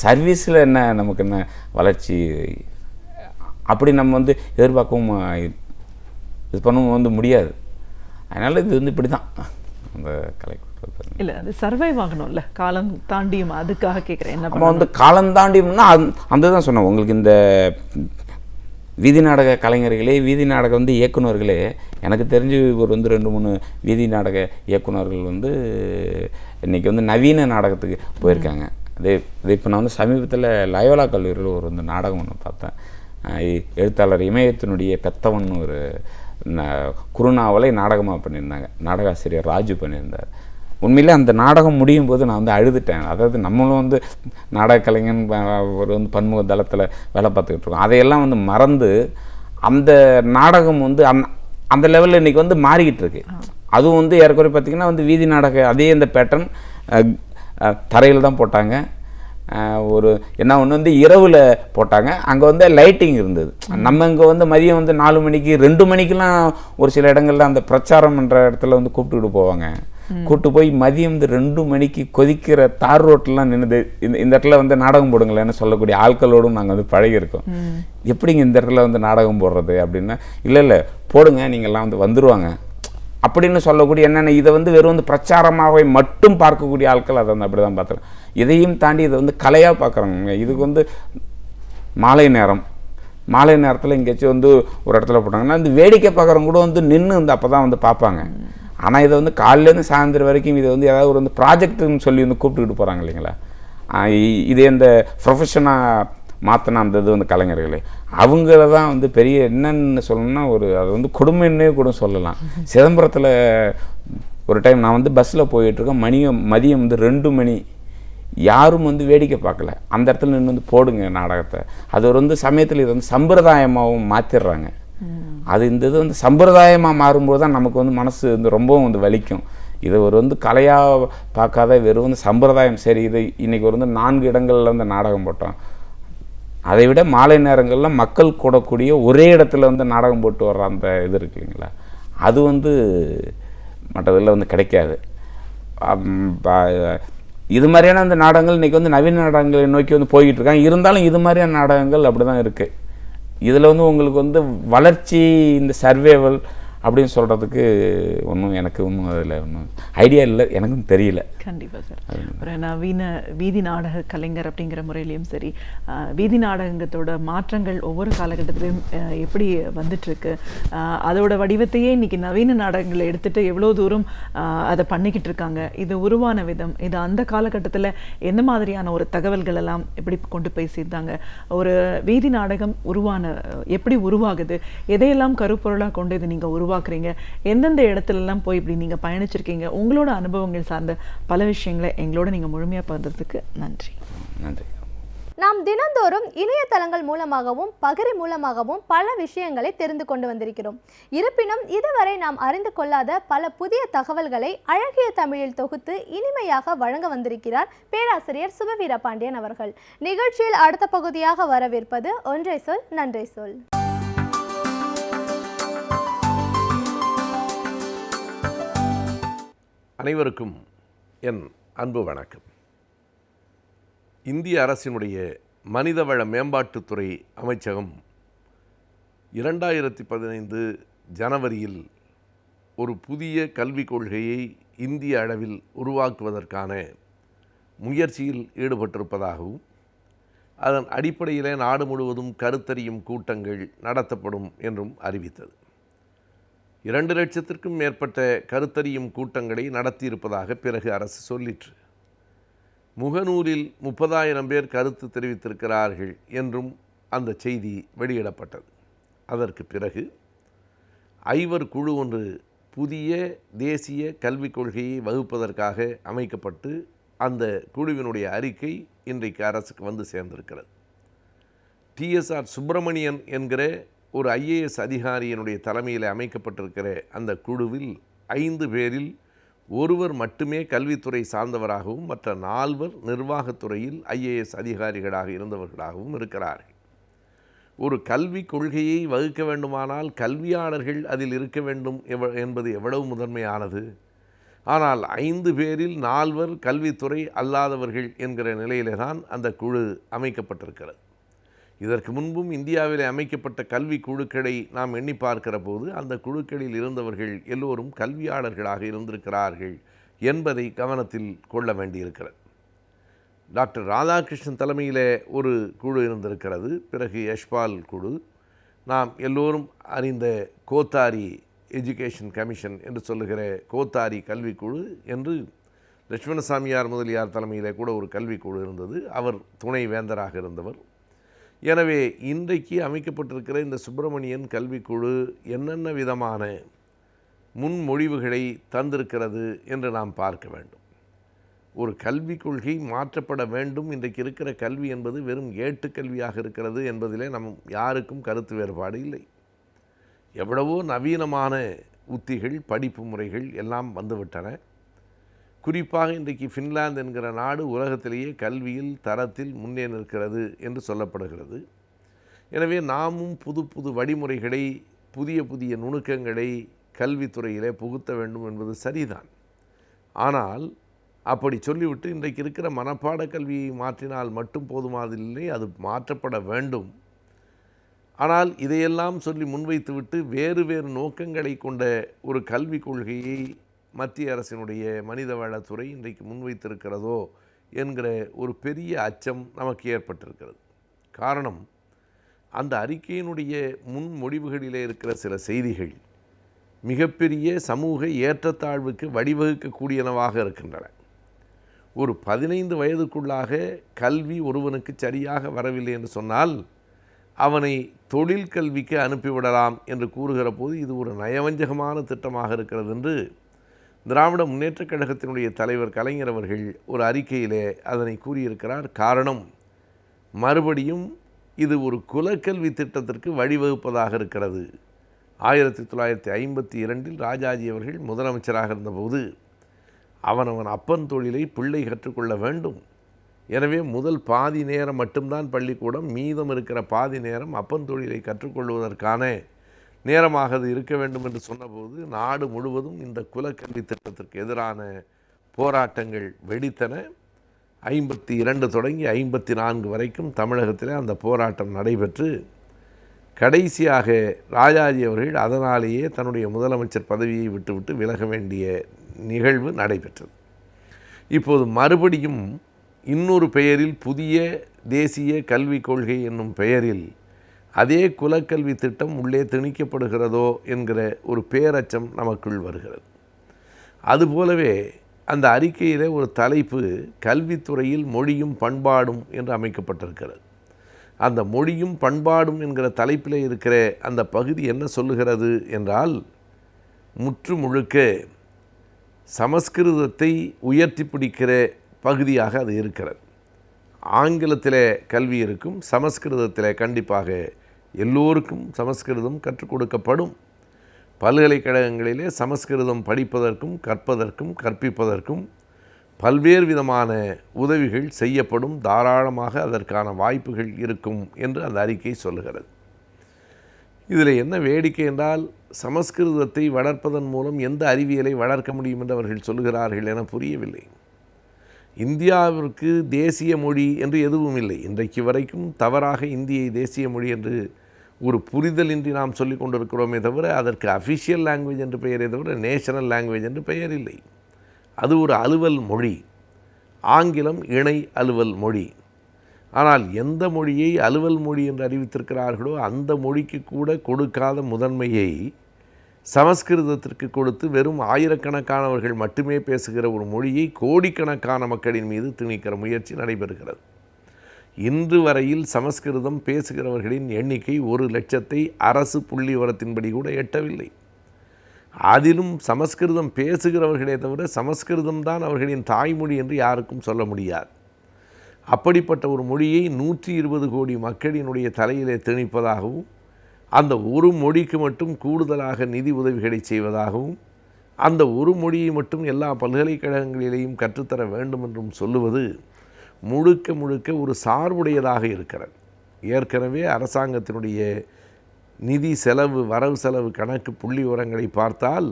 சர்வீஸில் என்ன நமக்கு என்ன வளர்ச்சி அப்படி நம்ம வந்து எதிர்பார்க்கவும் இது பண்ணவும் வந்து முடியாது. அதனால் இது வந்து இப்படி தான் அந்த கலை இல்லை, அது சர்வைவ் ஆகணும்ல காலம் தாண்டியும். அதுக்காக கேட்குறேன். என்ன நம்ம வந்து காலம் தாண்டியும்னா அந்த தான் சொன்னோம். உங்களுக்கு இந்த வீதி நாடக கலைஞர்களே வீதி நாடகம் வந்து இயக்குநர்களே எனக்கு தெரிஞ்சு ஒரு வந்து 2-3 வீதி நாடக இயக்குநர்கள் வந்து இன்றைக்கி வந்து நவீன நாடகத்துக்கு போயிருக்காங்க. அதே இப்போ நான் வந்து சமீபத்தில் லயோலா கல்லூரியில் ஒரு வந்து நாடகம் ஒன்று பார்த்தேன். எழுத்தாளர் இமயத்தினுடைய பெத்தவன் ஒரு குறுநாவலை நாடகமாக பண்ணியிருந்தாங்க. நாடகாசிரியர் ராஜு பண்ணியிருந்தார். உண்மையிலே அந்த நாடகம் முடியும் போது நான் வந்து அழுதுட்டேன். அதாவது நம்மளும் வந்து நாடக கலைஞன் ஒரு வந்து பன்முக தளத்தில் வேலை பார்த்துக்கிட்டு இருக்கோம். அதையெல்லாம் வந்து மறந்து அந்த நாடகம் வந்து அந்த லெவலில் இன்றைக்கி வந்து மாறிக்கிட்டு இருக்கு. அதுவும் வந்து ஏற்கனவே பார்த்திங்கன்னா வந்து வீதி நாடக அதே இந்த பேட்டர்ன் தரையில் தான் போட்டாங்க. ஒரு என்ன ஒன்று வந்து இரவில் போட்டாங்க. அங்கே வந்து லைட்டிங் இருந்தது. நம்ம இங்கே வந்து மதியம் வந்து 4 மணிக்கு 2 மணிக்கெலாம் ஒரு சில இடங்களில் அந்த பிரச்சாரம் என்ற இடத்துல வந்து கூப்பிட்டுக்கிட்டு போவாங்க. கூட்டு போய் மதியம் 2 மணிக்கு கொதிக்கிற தார் ரோட்லாம் நின்றுது, இந்த இடத்துல வந்து நாடகம் போடுங்களேன்னு சொல்லக்கூடிய ஆட்களோடும் நாங்கள் வந்து பழகியிருக்கோம். எப்படிங்க இந்த இடத்துல வந்து நாடகம் போடுறது அப்படின்னா, இல்லை போடுங்க, நீங்கள்லாம் வந்து வந்துடுவாங்க அப்படின்னு சொல்லக்கூடிய என்னென்ன, இதை வந்து வெறும் வந்து பிரச்சாரமாகவே மட்டும் பார்க்கக்கூடிய ஆட்கள் அதை வந்து அப்படி தான் பார்த்துறேன். இதையும் தாண்டி இதை வந்து கலையாக பார்க்குறாங்க. இதுக்கு வந்து மாலை நேரத்தில் எங்கேயாச்சும் வந்து ஒரு இடத்துல போட்டாங்கன்னா இந்த வேடிக்கை பார்க்குறவங்க கூட வந்து நின்று வந்து அப்போ தான் வந்து பார்ப்பாங்க. ஆனால் இதை வந்து காலையிலேருந்து சாயந்தரம் வரைக்கும் இதை வந்து ஏதாவது ஒரு வந்து ப்ராஜெக்ட்டுன்னு சொல்லி வந்து கூப்பிட்டுக்கிட்டு போகிறாங்க இல்லைங்களா. இதே இந்த ப்ரொஃபஷனாக மாற்றின அந்த இது வந்து கலைஞர்களே அவங்கள தான் வந்து பெரிய என்னன்னு சொல்லணும்னா அது வந்து கொடுமைன்னே கூட சொல்லலாம். சிதம்பரத்தில் ஒரு டைம் நான் வந்து பஸ்ஸில் போயிட்டுருக்கேன், மதியம் வந்து 2 மணி, யாரும் வந்து வேடிக்கை பார்க்கல, அந்த இடத்துல நின்று வந்து போடுங்க நாடகத்தை. அது ஒரு வந்து சமயத்தில் இது வந்து சம்பிரதாயமாகவும் மாற்றிடுறாங்க. அது இந்த இது வந்து சம்பிரதாயமாக மாறும்போது தான் நமக்கு வந்து மனசு வந்து ரொம்பவும் வந்து வலிக்கும். இதை ஒரு வந்து கலையாக பார்க்காத வெறும் வந்து சம்பிரதாயம். சரி, இது இன்றைக்கி ஒரு வந்து 4 இடங்களில் வந்து நாடகம் போட்டோம், அதை விட மாலை நேரங்களில் மக்கள் கூடக்கூடிய ஒரே இடத்துல வந்து நாடகம் போட்டு வர்ற அந்த இது இருக்கு இல்லைங்களா, அது வந்து மற்றதில் வந்து கிடைக்காது. இது மாதிரியான அந்த நாடகங்கள் இன்றைக்கி வந்து நவீன நாடகங்களை நோக்கி வந்து போய்கிட்டு இருக்காங்க. இருந்தாலும் இது மாதிரியான நாடகங்கள் அப்படி தான் இருக்குது. இதில் வந்து உங்களுக்கு வந்து வளர்ச்சி, இந்த சர்வேவல் அப்படின்னு சொல்கிறதுக்கு எனக்கு ஒன்றும் அதில் ஒன்றும் ஐடியா இல்லை, எனக்கும் தெரியல. கண்டிப்பாக சார். ஒரு நவீன வீதி நாடக கலைஞர் அப்படிங்கிற முறையிலையும் சரி, வீதி நாடகத்தோட மாற்றங்கள் ஒவ்வொரு காலகட்டத்திலையும் எப்படி வந்துட்டுருக்கு, அதோட வடிவத்தையே இன்றைக்கி நவீன நாடகங்களை எடுத்துகிட்டு எவ்வளோ தூரம் அதை பண்ணிக்கிட்டு இருக்காங்க, இது உருவான விதம், இது அந்த காலகட்டத்தில் எந்த மாதிரியான ஒரு தகவல்கள் எல்லாம் எப்படி கொண்டு போய் சேர்த்தாங்க, ஒரு வீதி நாடகம் எப்படி உருவாகுது, எதையெல்லாம் கருப்பொருளாக கொண்டு இது நீங்கள் உருவாக்குறீங்க, எந்தெந்த இடத்துலலாம் போய் இப்படி நீங்கள் பயணிச்சிருக்கீங்க, உங்களோட அனுபவங்கள் சார்ந்த பல விஷயங்களை எங்களோட நீங்கள் முழுமையாக பகிர்ந்ததுக்கு நன்றி. நன்றி. நாம் தினந்தோறும் இணையதளங்கள் மூலமாகவும் பகிரி மூலமாகவும் பல விஷயங்களை தெரிந்து கொண்டு வந்திருக்கிறோம். இருப்பினும் இதுவரை நாம் அறிந்து கொள்ளாத பல புதிய தகவல்களை அழகிய தமிழில் தொகுத்து இனிமையாக வழங்க வந்திருக்கிறார் பேராசிரியர் சுபவீர பாண்டியன் அவர்கள். நிகழ்ச்சியில் அடுத்த பகுதியாக வரவேற்பது ஒன்றை சொல் நன்றை சொல். அனைவருக்கும் என் அன்பு வணக்கம். இந்திய அரசினுடைய மனிதவள மேம்பாட்டுத்துறை அமைச்சகம் 2015 ஜனவரியில் ஒரு புதிய கல்விக் கொள்கையை இந்திய அளவில் உருவாக்குவதற்கான முயற்சியில் ஈடுபட்டிருப்பதாகவும், அதன் அடிப்படையிலே நாடு முழுவதும் கருத்தறியும் கூட்டங்கள் நடத்தப்படும் என்றும் அறிவித்தது. 2 லட்சத்திற்கும் மேற்பட்ட கருத்தறியும் கூட்டங்களை நடத்தியிருப்பதாக பிறகு அரசு சொல்லிற்று. முகநூலில் 30,000 பேர் கருத்து தெரிவித்திருக்கிறார்கள் என்றும் அந்த செய்தி வெளியிடப்பட்டது. அதற்கு பிறகு ஐவர் குழு ஒன்று புதிய தேசிய கல்விக் கொள்கையை வகுப்பதற்காக அமைக்கப்பட்டு அந்த குழுவினுடைய அறிக்கை இன்றைக்கு அரசுக்கு வந்து சேர்ந்திருக்கிறது. TSR சுப்பிரமணியன் என்கிற ஒரு IAS அதிகாரியினுடைய தலைமையில் அமைக்கப்பட்டிருக்கிற அந்த குழுவில் 5 பேரில் ஒருவர் மட்டுமே கல்வித்துறை சார்ந்தவராகவும் மற்ற 4 நிர்வாகத்துறையில் IAS அதிகாரிகளாக இருந்தவர்களாகவும் இருக்கிறார்கள். ஒரு கல்விக் கொள்கையை வகுக்க வேண்டுமானால் கல்வியாளர்கள் அதில் இருக்க வேண்டும் என்பது எவ்வளவு முதன்மையானது. ஆனால் 5 பேரில் 4 கல்வித்துறை அல்லாதவர்கள் என்கிற நிலையிலே தான் அந்த குழு அமைக்கப்பட்டிருக்கிறது. இதற்கு முன்பும் இந்தியாவில் அமைக்கப்பட்ட கல்வி குழுக்களை நாம் எண்ணி பார்க்கிற போது அந்த குழுக்களில் இருந்தவர்கள் எல்லோரும் கல்வியாளர்களாக இருந்திருக்கிறார்கள் என்பதை கவனத்தில் கொள்ள வேண்டியிருக்கிறது. டாக்டர் ராதாகிருஷ்ணன் தலைமையில் ஒரு குழு இருந்திருக்கிறது. பிறகு யஷ்பால் குழு, நாம் எல்லோரும் அறிந்த கோத்தாரி எஜுகேஷன் கமிஷன் என்று சொல்லுகிற கோத்தாரி கல்விக்குழு என்று லட்சுமணசாமியார் முதலியார் தலைமையில் கூட ஒரு கல்விக்குழு இருந்தது. அவர் துணை வேந்தராக இருந்தவர். எனவே இன்றைக்கு அமைக்கப்பட்டிருக்கிற இந்த சுப்பிரமணியன் கல்விக்குழு என்னென்ன விதமான முன்மொழிவுகளை தந்திருக்கிறது என்று நாம் பார்க்க வேண்டும். ஒரு கல்விக் கொள்கை மாற்றப்பட வேண்டும். இன்றைக்கு இருக்கிற கல்வி என்பது வெறும் ஏட்டுக்கல்வியாக இருக்கிறது என்பதிலே நம் யாருக்கும் கருத்து வேறுபாடு இல்லை. எவ்வளவோ நவீனமான உத்திகள், படிப்பு முறைகள் எல்லாம் வந்துவிட்டன. குறிப்பாக இன்றைக்கு ஃபின்லாந்து என்கிற நாடு உலகத்திலேயே கல்வியில் தரத்தில் முன்னே நிற்கிறது என்று சொல்லப்படுகிறது. எனவே நாமும் புது புது வழிமுறைகளை, புதிய புதிய நுணுக்கங்களை கல்வித்துறையிலே புகுத்த வேண்டும் என்பது சரிதான். ஆனால் அப்படி சொல்லிவிட்டு இன்றைக்கு இருக்கிற மனப்பாட கல்வியை மாற்றினால் மட்டும் போதுமானதில்லை, அது மாற்றப்பட வேண்டும். ஆனால் இதையெல்லாம் சொல்லி முன்வைத்துவிட்டு வேறு வேறு நோக்கங்களை கொண்ட ஒரு கல்விக் கொள்கையை மத்திய அரசினுடைய மனிதவளத்துறை இன்றைக்கு முன்வைத்திருக்கிறதோ என்கிற ஒரு பெரிய அச்சம் நமக்கு ஏற்பட்டிருக்கிறது. காரணம், அந்த அறிக்கையினுடைய முன்மொழிவுகளிலே இருக்கிற சில செய்திகள் மிகப்பெரிய சமூக ஏற்றத்தாழ்வுக்கு வழிவகுக்கக்கூடியனவாக இருக்கின்றன. ஒரு 15 வயதுக்குள்ளாக கல்வி ஒருவனுக்கு சரியாக வரவில்லை என்று சொன்னால் அவனை தொழில் கல்விக்கு அனுப்பிவிடலாம் என்று கூறுகிற போது இது ஒரு நயவஞ்சகமான திட்டமாக இருக்கிறது என்று திராவிட முன்னேற்றக் கழகத்தினுடைய தலைவர் கலைஞர் அவர்கள் ஒரு அறிக்கையிலே அதனை கூறியிருக்கிறார். காரணம், மறுபடியும் இது ஒரு குலக்கல்வி திட்டத்திற்கு வழிவகுப்பதாக இருக்கிறது. 1952 ராஜாஜி அவர்கள் முதலமைச்சராக இருந்தபோது அவனவன் அப்பன் தொழிலை பிள்ளை கற்றுக்கொள்ள வேண்டும், எனவே முதல் பாதி நேரம் மட்டும்தான் பள்ளிக்கூடம், மீதம் இருக்கிற பாதி நேரம் அப்பன் தொழிலை கற்றுக்கொள்வதற்கான நேரமாக அது இருக்க வேண்டும் என்று சொன்னபோது நாடு முழுவதும் இந்த குலக்கல்வி திட்டத்திற்கு எதிரான போராட்டங்கள் வெடித்தன. 52 தொடங்கி 54 வரைக்கும் தமிழகத்தில் அந்த போராட்டம் நடைபெற்று கடைசியாக ராஜாஜி அவர்கள் அதனாலேயே தன்னுடைய முதலமைச்சர் பதவியை விட்டுவிட்டு விலக வேண்டிய நிகழ்வு நடைபெற்றது. இப்போது மறுபடியும் இன்னொரு பெயரில் புதிய தேசிய கல்விக் கொள்கை என்னும் பெயரில் அதே குலக்கல்வி திட்டம் உள்ளே திணிக்கப்படுகிறதோ என்கிற ஒரு பேரச்சம் நமக்குள் வருகிறது. அதுபோலவே அந்த அறிக்கையில் ஒரு தலைப்பு கல்வித்துறையில் மொழியும் பண்பாடும் என்று அமைக்கப்பட்டிருக்கிறது. அந்த மொழியும் பண்பாடும் என்கிற தலைப்பில் இருக்கிற அந்த பகுதி என்ன சொல்லுகிறது என்றால், முற்று முழுக்க சமஸ்கிருதத்தை உயர்த்தி பிடிக்கிற பகுதியாக அது இருக்கிறது. ஆங்கிலத்தில் கல்வி இருக்கும், சமஸ்கிருதத்தில் கண்டிப்பாக எல்லோருக்கும் சமஸ்கிருதம் கற்றுக் கொடுக்கப்படும். பல்கலைக்கழகங்களிலே சமஸ்கிருதம் படிப்பதற்கும் கற்பதற்கும் கற்பிப்பதற்கும் பல்வேறு விதமான உதவிகள் செய்யப்படும், தாராளமாக அதற்கான வாய்ப்புகள் இருக்கும் என்று அந்த அறிக்கை சொல்லுகிறது. இதில் என்ன வேடிக்கை என்றால், சமஸ்கிருதத்தை வளர்ப்பதன் மூலம் எந்த அறிவியலை வளர்க்க முடியும் என்று அவர்கள் சொல்லுகிறார்கள் என புரியவில்லை. இந்தியாவிற்கு தேசிய மொழி என்று எதுவும் இல்லை. இன்றைக்கு வரைக்கும் தவறாக இந்தியை தேசிய மொழி என்று ஒரு புரிதலின்றி நாம் சொல்லிக் கொண்டிருக்கிறோமே தவிர அதற்கு அஃபிஷியல் லாங்குவேஜ் என்று பெயரே தவிர நேஷனல் லாங்குவேஜ் என்று பெயர் இல்லை. அது ஒரு அலுவல் மொழி, ஆங்கிலம் இணை அலுவல் மொழி. ஆனால் எந்த மொழியை அலுவல் மொழி என்று அறிவித்திருக்கிறார்களோ அந்த மொழிக்கு கூட கொடுக்காத முதன்மையை சமஸ்கிருதத்திற்கு கொடுத்து வெறும் ஆயிரக்கணக்கானவர்கள் மட்டுமே பேசுகிற ஒரு மொழியை கோடிக்கணக்கான மக்களின் மீது திணிக்கிற முயற்சி நடைபெறுகிறது. இன்று வரையில் சமஸ்கிருதம் பேசுகிறவர்களின் எண்ணிக்கை 1,00,000 அரசு புள்ளி விவரத்தின்படி கூட எட்டவில்லை. அதிலும் சமஸ்கிருதம் பேசுகிறவர்களே தவிர சமஸ்கிருதம் தான் அவர்களின் தாய்மொழி என்று யாருக்கும் சொல்ல முடியாது. அப்படிப்பட்ட ஒரு மொழியை 120 கோடி மக்களினுடைய தலையிலே திணிப்பதாகவும், அந்த ஒரு மொழிக்கு மட்டும் கூடுதலாக நிதி உதவிகளை செய்வதாகவும், அந்த ஒரு மொழியை மட்டும் எல்லா பல்கலைக்கழகங்களிலேயும் கற்றுத்தர வேண்டும் என்றும் சொல்லுவது முழுக்க முழுக்க ஒரு சார்புடையதாக இருக்கிறது. ஏற்கனவே அரசாங்கத்தினுடைய நிதி செலவு வரவு செலவு கணக்கு புள்ளி விவரங்களை பார்த்தால்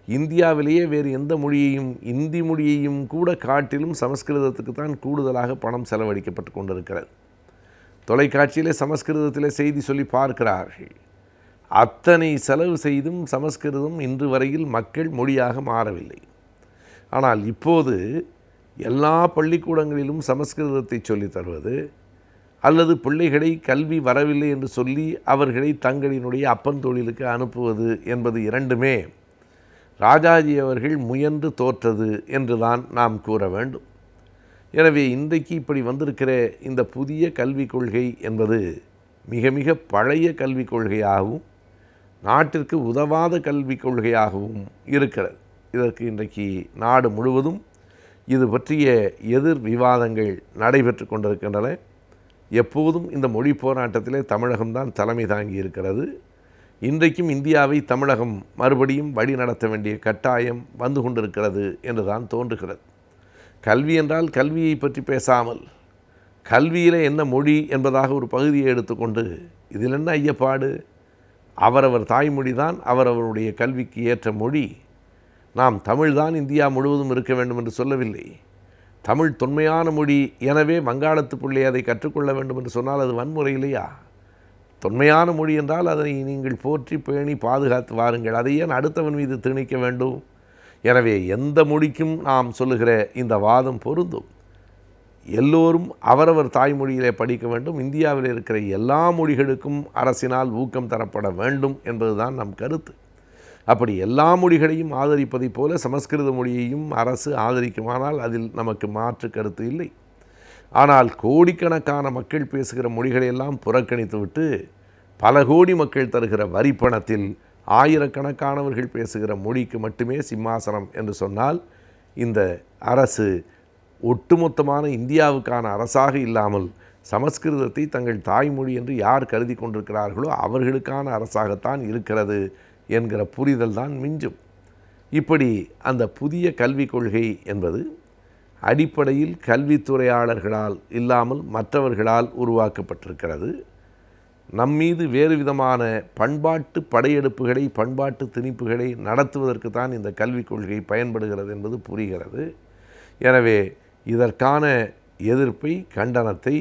இந்தியாவிலேயே வேறு எந்த மொழியையும், இந்தி மொழியையும் கூட காட்டிலும் சமஸ்கிருதத்துக்கு தான் கூடுதலாக பணம் செலவழிக்கப்பட்டு கொண்டிருக்கிறது. தொலைக்காட்சியிலே சமஸ்கிருதத்தில் செய்தி சொல்லி பார்க்கிறார்கள். அத்தனை செலவு செய்தும் சமஸ்கிருதம் இன்று வரையில் மக்கள் மொழியாக மாறவில்லை. ஆனால் இப்போது எல்லா பள்ளிக்கூடங்களிலும் சமஸ்கிருதத்தை சொல்லித் தருவது அல்லது பிள்ளைகளை கல்வி வரவில்லை என்று சொல்லி அவர்களை தங்களினுடைய அப்பன் தொழிலுக்கு அனுப்புவது என்பது இரண்டுமே ராஜாஜி அவர்கள் முயன்று தோற்றது என்றுதான் நாம் கூற வேண்டும். எனவே இன்றைக்கு இப்படி வந்திருக்கிற இந்த புதிய கல்விக் கொள்கை என்பது மிக மிக பழைய கல்விக் கொள்கையாகவும் நாட்டிற்கு உதவாத கல்விக் கொள்கையாகவும் இருக்கிறது. இதற்கு இன்றைக்கு நாடு முழுவதும் இது பற்றிய எதிர் விவாதங்கள் நடைபெற்று கொண்டிருக்கின்றன. எப்போதும் இந்த மொழி போராட்டத்திலே தமிழகம்தான் தலைமை தாங்கி இருக்கிறது. இன்றைக்கும் இந்தியாவை தமிழகம் மறுபடியும் வழி நடத்த வேண்டிய கட்டாயம் வந்து கொண்டிருக்கிறது என்றுதான் தோன்றுகிறது. கல்வி என்றால் கல்வியை பற்றி பேசாமல் கல்வியில் என்ன மொழி என்பதாக ஒரு பகுதியை எடுத்துக்கொண்டு இதில் என்ன ஐயப்பாடு, அவரவர் தாய்மொழி தான் அவரவருடைய கல்விக்கு ஏற்ற மொழி, நாம் தமிழ்தான் இந்தியா முழுவதும் இருக்க வேண்டும் என்று சொல்லவில்லை. தமிழ் தொன்மையான மொழி, எனவே வங்காளத்து பிள்ளை அதை கற்றுக்கொள்ள வேண்டும் என்று சொன்னால் அது வன்முறை இல்லையா? தொன்மையான மொழி என்றால் அதனை நீங்கள் போற்றி பேணி பாதுகாத்து வாருங்கள். அதை ஏன் அடுத்தவன் மீது திணிக்க வேண்டும்? எனவே எந்த மொழிக்கும் நாம் சொல்லுகிற இந்த வாதம் பொருந்தும். எல்லோரும் அவரவர் தாய்மொழியிலே படிக்க வேண்டும். இந்தியாவில் இருக்கிற எல்லா மொழிகளுக்கும் அரசினால் ஊக்கம் தரப்பட வேண்டும் என்பதுதான் நம் கருத்து. அப்படி எல்லா மொழிகளையும் ஆதரிப்பதைப் போல சமஸ்கிருத மொழியையும் அரசு ஆதரிக்குமானால் அதில் நமக்கு மாற்று கருத்து இல்லை. ஆனால் கோடிக்கணக்கான மக்கள் பேசுகிற மொழிகளையெல்லாம் புறக்கணித்துவிட்டு பல கோடி மக்கள் தருகிற வரிப்பணத்தில் ஆயிரக்கணக்கானவர்கள் பேசுகிற மொழிக்கு மட்டுமே சிம்மாசனம் என்று சொன்னால் இந்த அரசு ஒட்டுமொத்தமான இந்தியாவுக்கான அரசாக இல்லாமல் சமஸ்கிருதத்தை தங்கள் தாய்மொழி என்று யார் கருதி கொண்டிருக்கிறார்களோ அவர்களுக்கான அரசாகத்தான் இருக்கிறது என்கிற புரிதல் தான் மிஞ்சும். இப்படி அந்த புதிய கல்விக் கொள்கை என்பது அடிப்படையில் கல்வித்துறையாளர்களால் இல்லாமல் மற்றவர்களால் உருவாக்கப்பட்டிருக்கிறது. நம்மீது வேறு விதமான பண்பாட்டு படையெடுப்புகளை, பண்பாட்டு திணிப்புகளை நடத்துவதற்கு தான் இந்த கல்விக் கொள்கை பயன்படுகிறது என்பது புரிகிறது. எனவே இதற்கான எதிர்ப்பை, கண்டனத்தை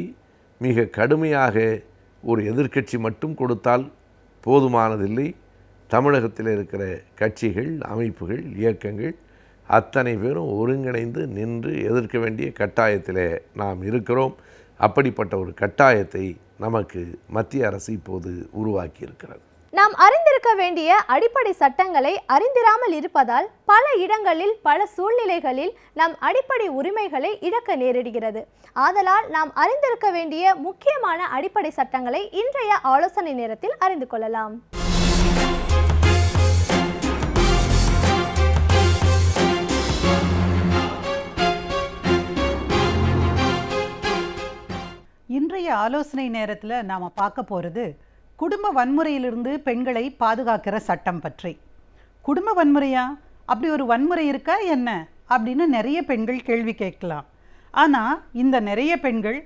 மிக கடுமையாக ஒரு எதிர்க்கட்சி மட்டும் கொடுத்தால் போதுமானதில்லை. தமிழகத்தில் இருக்கிற கட்சிகள், அமைப்புகள், இயக்கங்கள் அத்தனை பேரும் ஒருங்கிணைந்து நின்று எதிர்க்க வேண்டிய கட்டாயத்தில் நாம் இருக்கிறோம். அப்படிப்பட்ட ஒரு கட்டாயத்தை நமக்கு மத்திய அரசு இப்போது உருவாக்கி இருக்கிறது. நாம் அறிந்திருக்க வேண்டிய அடிப்படை சட்டங்களை அறிந்திராமல் இருப்பதால் பல இடங்களில், பல சூழ்நிலைகளில் நம் அடிப்படை உரிமைகளை இழக்க நேரிடுகிறது. ஆதலால் நாம் அறிந்திருக்க வேண்டிய முக்கியமான அடிப்படை சட்டங்களை இன்றைய ஆலோசனை நேரத்தில் அறிந்து கொள்ளலாம். இன்றைய ஆலோசனை நேரத்தில் நாம் பார்க்க போகிறது குடும்ப வன்முறையிலிருந்து பெண்களை பாதுகாக்கிற சட்டம் பற்றி. குடும்ப வன்முறையா? அப்படி ஒரு வன்முறை இருக்கா என்ன அப்படின்னு நிறைய பெண்கள் கேள்வி கேட்கலாம். ஆனால் இந்த நிறைய பெண்கள்,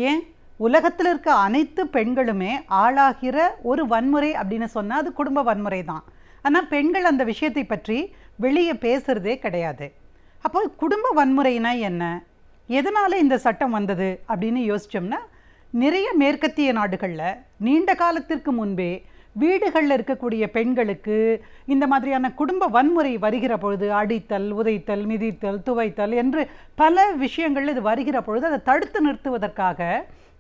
ஏன் உலகத்தில் இருக்க அனைத்து பெண்களுமே ஆளாகிற ஒரு வன்முறை அப்படின்னு சொன்னால் அது குடும்ப வன்முறை தான். ஆனால் பெண்கள் அந்த விஷயத்தை பற்றி வெளியே பேசுகிறதே கிடையாது. அப்போ குடும்ப வன்முறைனா என்ன, எதனால் இந்த சட்டம் வந்தது அப்படின்னு யோசித்தோம்னா, நிறைய மேற்கத்திய நாடுகளில் நீண்ட காலத்திற்கு முன்பே வீடுகளில் இருக்கக்கூடிய பெண்களுக்கு இந்த மாதிரியான குடும்ப வன்முறை வருகிற பொழுது, அடித்தல், உதைத்தல், மிதித்தல், துவைத்தல் என்று பல விஷயங்கள் இது வருகிற பொழுது அதை தடுத்து நிறுத்துவதற்காக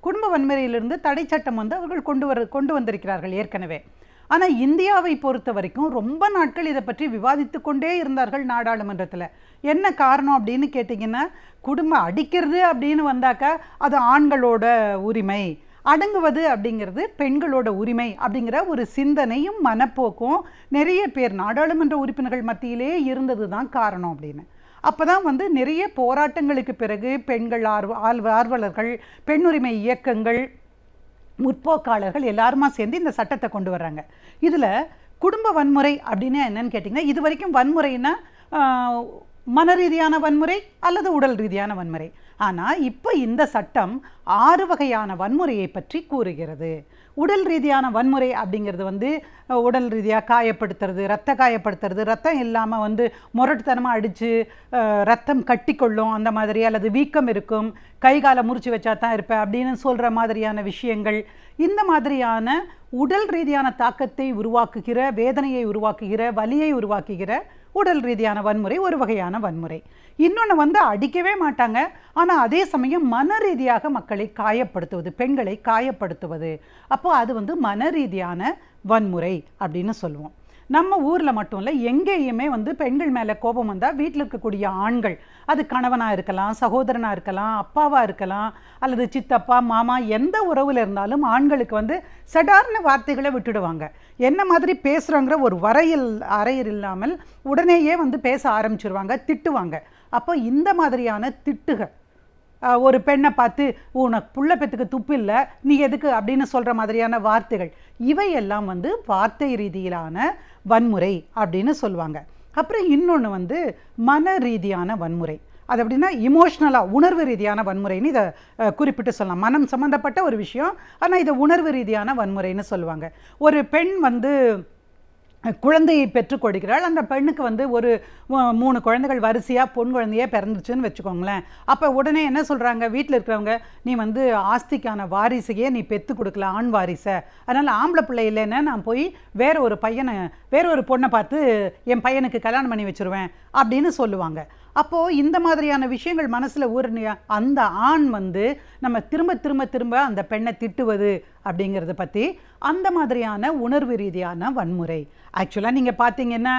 குடும்ப வன்முறையிலிருந்து தடை சட்டம் வந்து அவர்கள் கொண்டு வந்திருக்கிறார்கள் ஏற்கனவே. ஆனால் இந்தியாவை பொறுத்த வரைக்கும் ரொம்ப நாட்கள் இதை பற்றி விவாதித்து கொண்டே இருந்தார்கள் நாடாளுமன்றத்தில். என்ன காரணம் அப்படின்னு கேட்டிங்கன்னா, குடும்பம் அடிக்கிறது அப்படின்னு வந்தாக்கா அது ஆண்களோட உரிமை, அடங்குவது அப்படிங்கிறது பெண்களோட உரிமை அப்படிங்கிற ஒரு சிந்தனையும் மனப்போக்கும் நிறைய பேர் நாடாளுமன்ற உறுப்பினர்கள் மத்தியிலே இருந்தது தான் காரணம் அப்படின்னு. அப்போ தான் வந்து நிறைய போராட்டங்களுக்கு பிறகு பெண்கள் ஆர்வலர்கள், பெண்ணுரிமை இயக்கங்கள், முற்போக்காளர்கள் எல்லாருமா சேர்ந்து இந்த சட்டத்தை கொண்டு வர்றாங்க. இதில் குடும்ப வன்முறை அப்படின்னா என்னன்னு கேட்டிங்கன்னா, இது வரைக்கும் வன்முறைன்னா மன ரீதியான வன்முறை அல்லது உடல் ரீதியான வன்முறை. ஆனால் இப்போ இந்த சட்டம் 6 வகையான வன்முறையை பற்றி கூறுகிறது. உடல் ரீதியான வன்முறை அப்படிங்கிறது வந்து உடல் ரீதியாக காயப்படுத்துறது, காயப்படுத்துறது, ரத்தம் இல்லாமல் வந்து முரட்டுத்தனமாக அடித்து ரத்தம் கட்டிக்கொள்ளும் அந்த மாதிரி, அல்லது வீக்கம் இருக்கும், கை காலை முறிச்சு வச்சா தான் இருப்பேன் அப்படின்னு சொல்கிற மாதிரியான விஷயங்கள். இந்த மாதிரியான உடல் ரீதியான தாக்கத்தை உருவாக்குகிற, வேதனையை உருவாக்குகிற, வலியை உருவாக்குகிற உடல் ரீதியான வன்முறை ஒரு வகையான வன்முறை. இன்னொன்று வந்து அடிக்கவே மாட்டாங்க, ஆனால் அதே சமயம் மன ரீதியாக மக்களை காயப்படுத்துவது, பெண்களை காயப்படுத்துவது. அப்போது அது வந்து மன ரீதியான வன்முறை அப்படின்னு சொல்லுவோம். நம்ம ஊரில் மட்டும் இல்லை, எங்கேயுமே வந்து பெண்கள் மேலே கோபம் வந்தால் வீட்டில் இருக்கக்கூடிய ஆண்கள், அது கணவனாக இருக்கலாம், சகோதரனாக இருக்கலாம், அப்பாவாக இருக்கலாம், அல்லது சித்தப்பா, மாமா, எந்த உறவில் இருந்தாலும் ஆண்களுக்கு வந்து சடார்ன வார்த்தைகளை விட்டுடுவாங்க. என்ன மாதிரி பேசுகிறோங்கிற ஒரு அறையில் இல்லாமல் உடனேயே வந்து பேச ஆரம்பிச்சிருவாங்க, திட்டுவாங்க. அப்போ இந்த மாதிரியான திட்டுகள், ஒரு பெண்ணை பார்த்து உனக்கு புள்ள பெற்றுக்கு துப்பு இல்லை, நீ எதுக்கு அப்படின்னு சொல்கிற மாதிரியான வார்த்தைகள், இவையெல்லாம் வந்து வார்த்தை ரீதியிலான வன்முறை அப்படின்னு சொல்லுவாங்க. அப்புறம் இன்னொன்று வந்து மன ரீதியான வன்முறை. அது அப்படின்னா இமோஷ்னலாக, உணர்வு ரீதியான வன்முறைன்னு இதை குறிப்பிட்டு சொல்லலாம். மனம் சம்மந்தப்பட்ட ஒரு விஷயம், ஆனால் இதை உணர்வு ரீதியான வன்முறைன்னு சொல்லுவாங்க. ஒரு பெண் வந்து குழந்தையை பெற்றுக் கொடுக்கிறாள். அந்த பெண்ணுக்கு வந்து ஒரு 3 குழந்தைகள் வரிசையாக பொன் குழந்தையே பிறந்துச்சுன்னு வச்சுக்கோங்களேன். அப்போ உடனே என்ன சொல்கிறாங்க வீட்டில் இருக்கிறவங்க, நீ வந்து ஆஸ்திக்கான வாரிசையே நீ பெற்று கொடுக்கல, ஆண் வாரிசை, அதனால் ஆம்பளை பிள்ளை இல்லைன்னா நான் போய் வேற ஒரு பொண்ணை பார்த்து என் பையனுக்கு கல்யாணம் பண்ணி வச்சுருவேன் அப்படின்னு சொல்லுவாங்க. அப்போது இந்த மாதிரியான விஷயங்கள் மனசில் ஊறினியா அந்த ஆண் வந்து நம்ம திரும்ப திரும்ப திரும்ப அந்த பெண்ணை திட்டுவது அப்படிங்கிறத பற்றி அந்த மாதிரியான உணர்வு ரீதியான வன்முறை. ஆக்சுவலாக நீங்கள் பார்த்தீங்கன்னா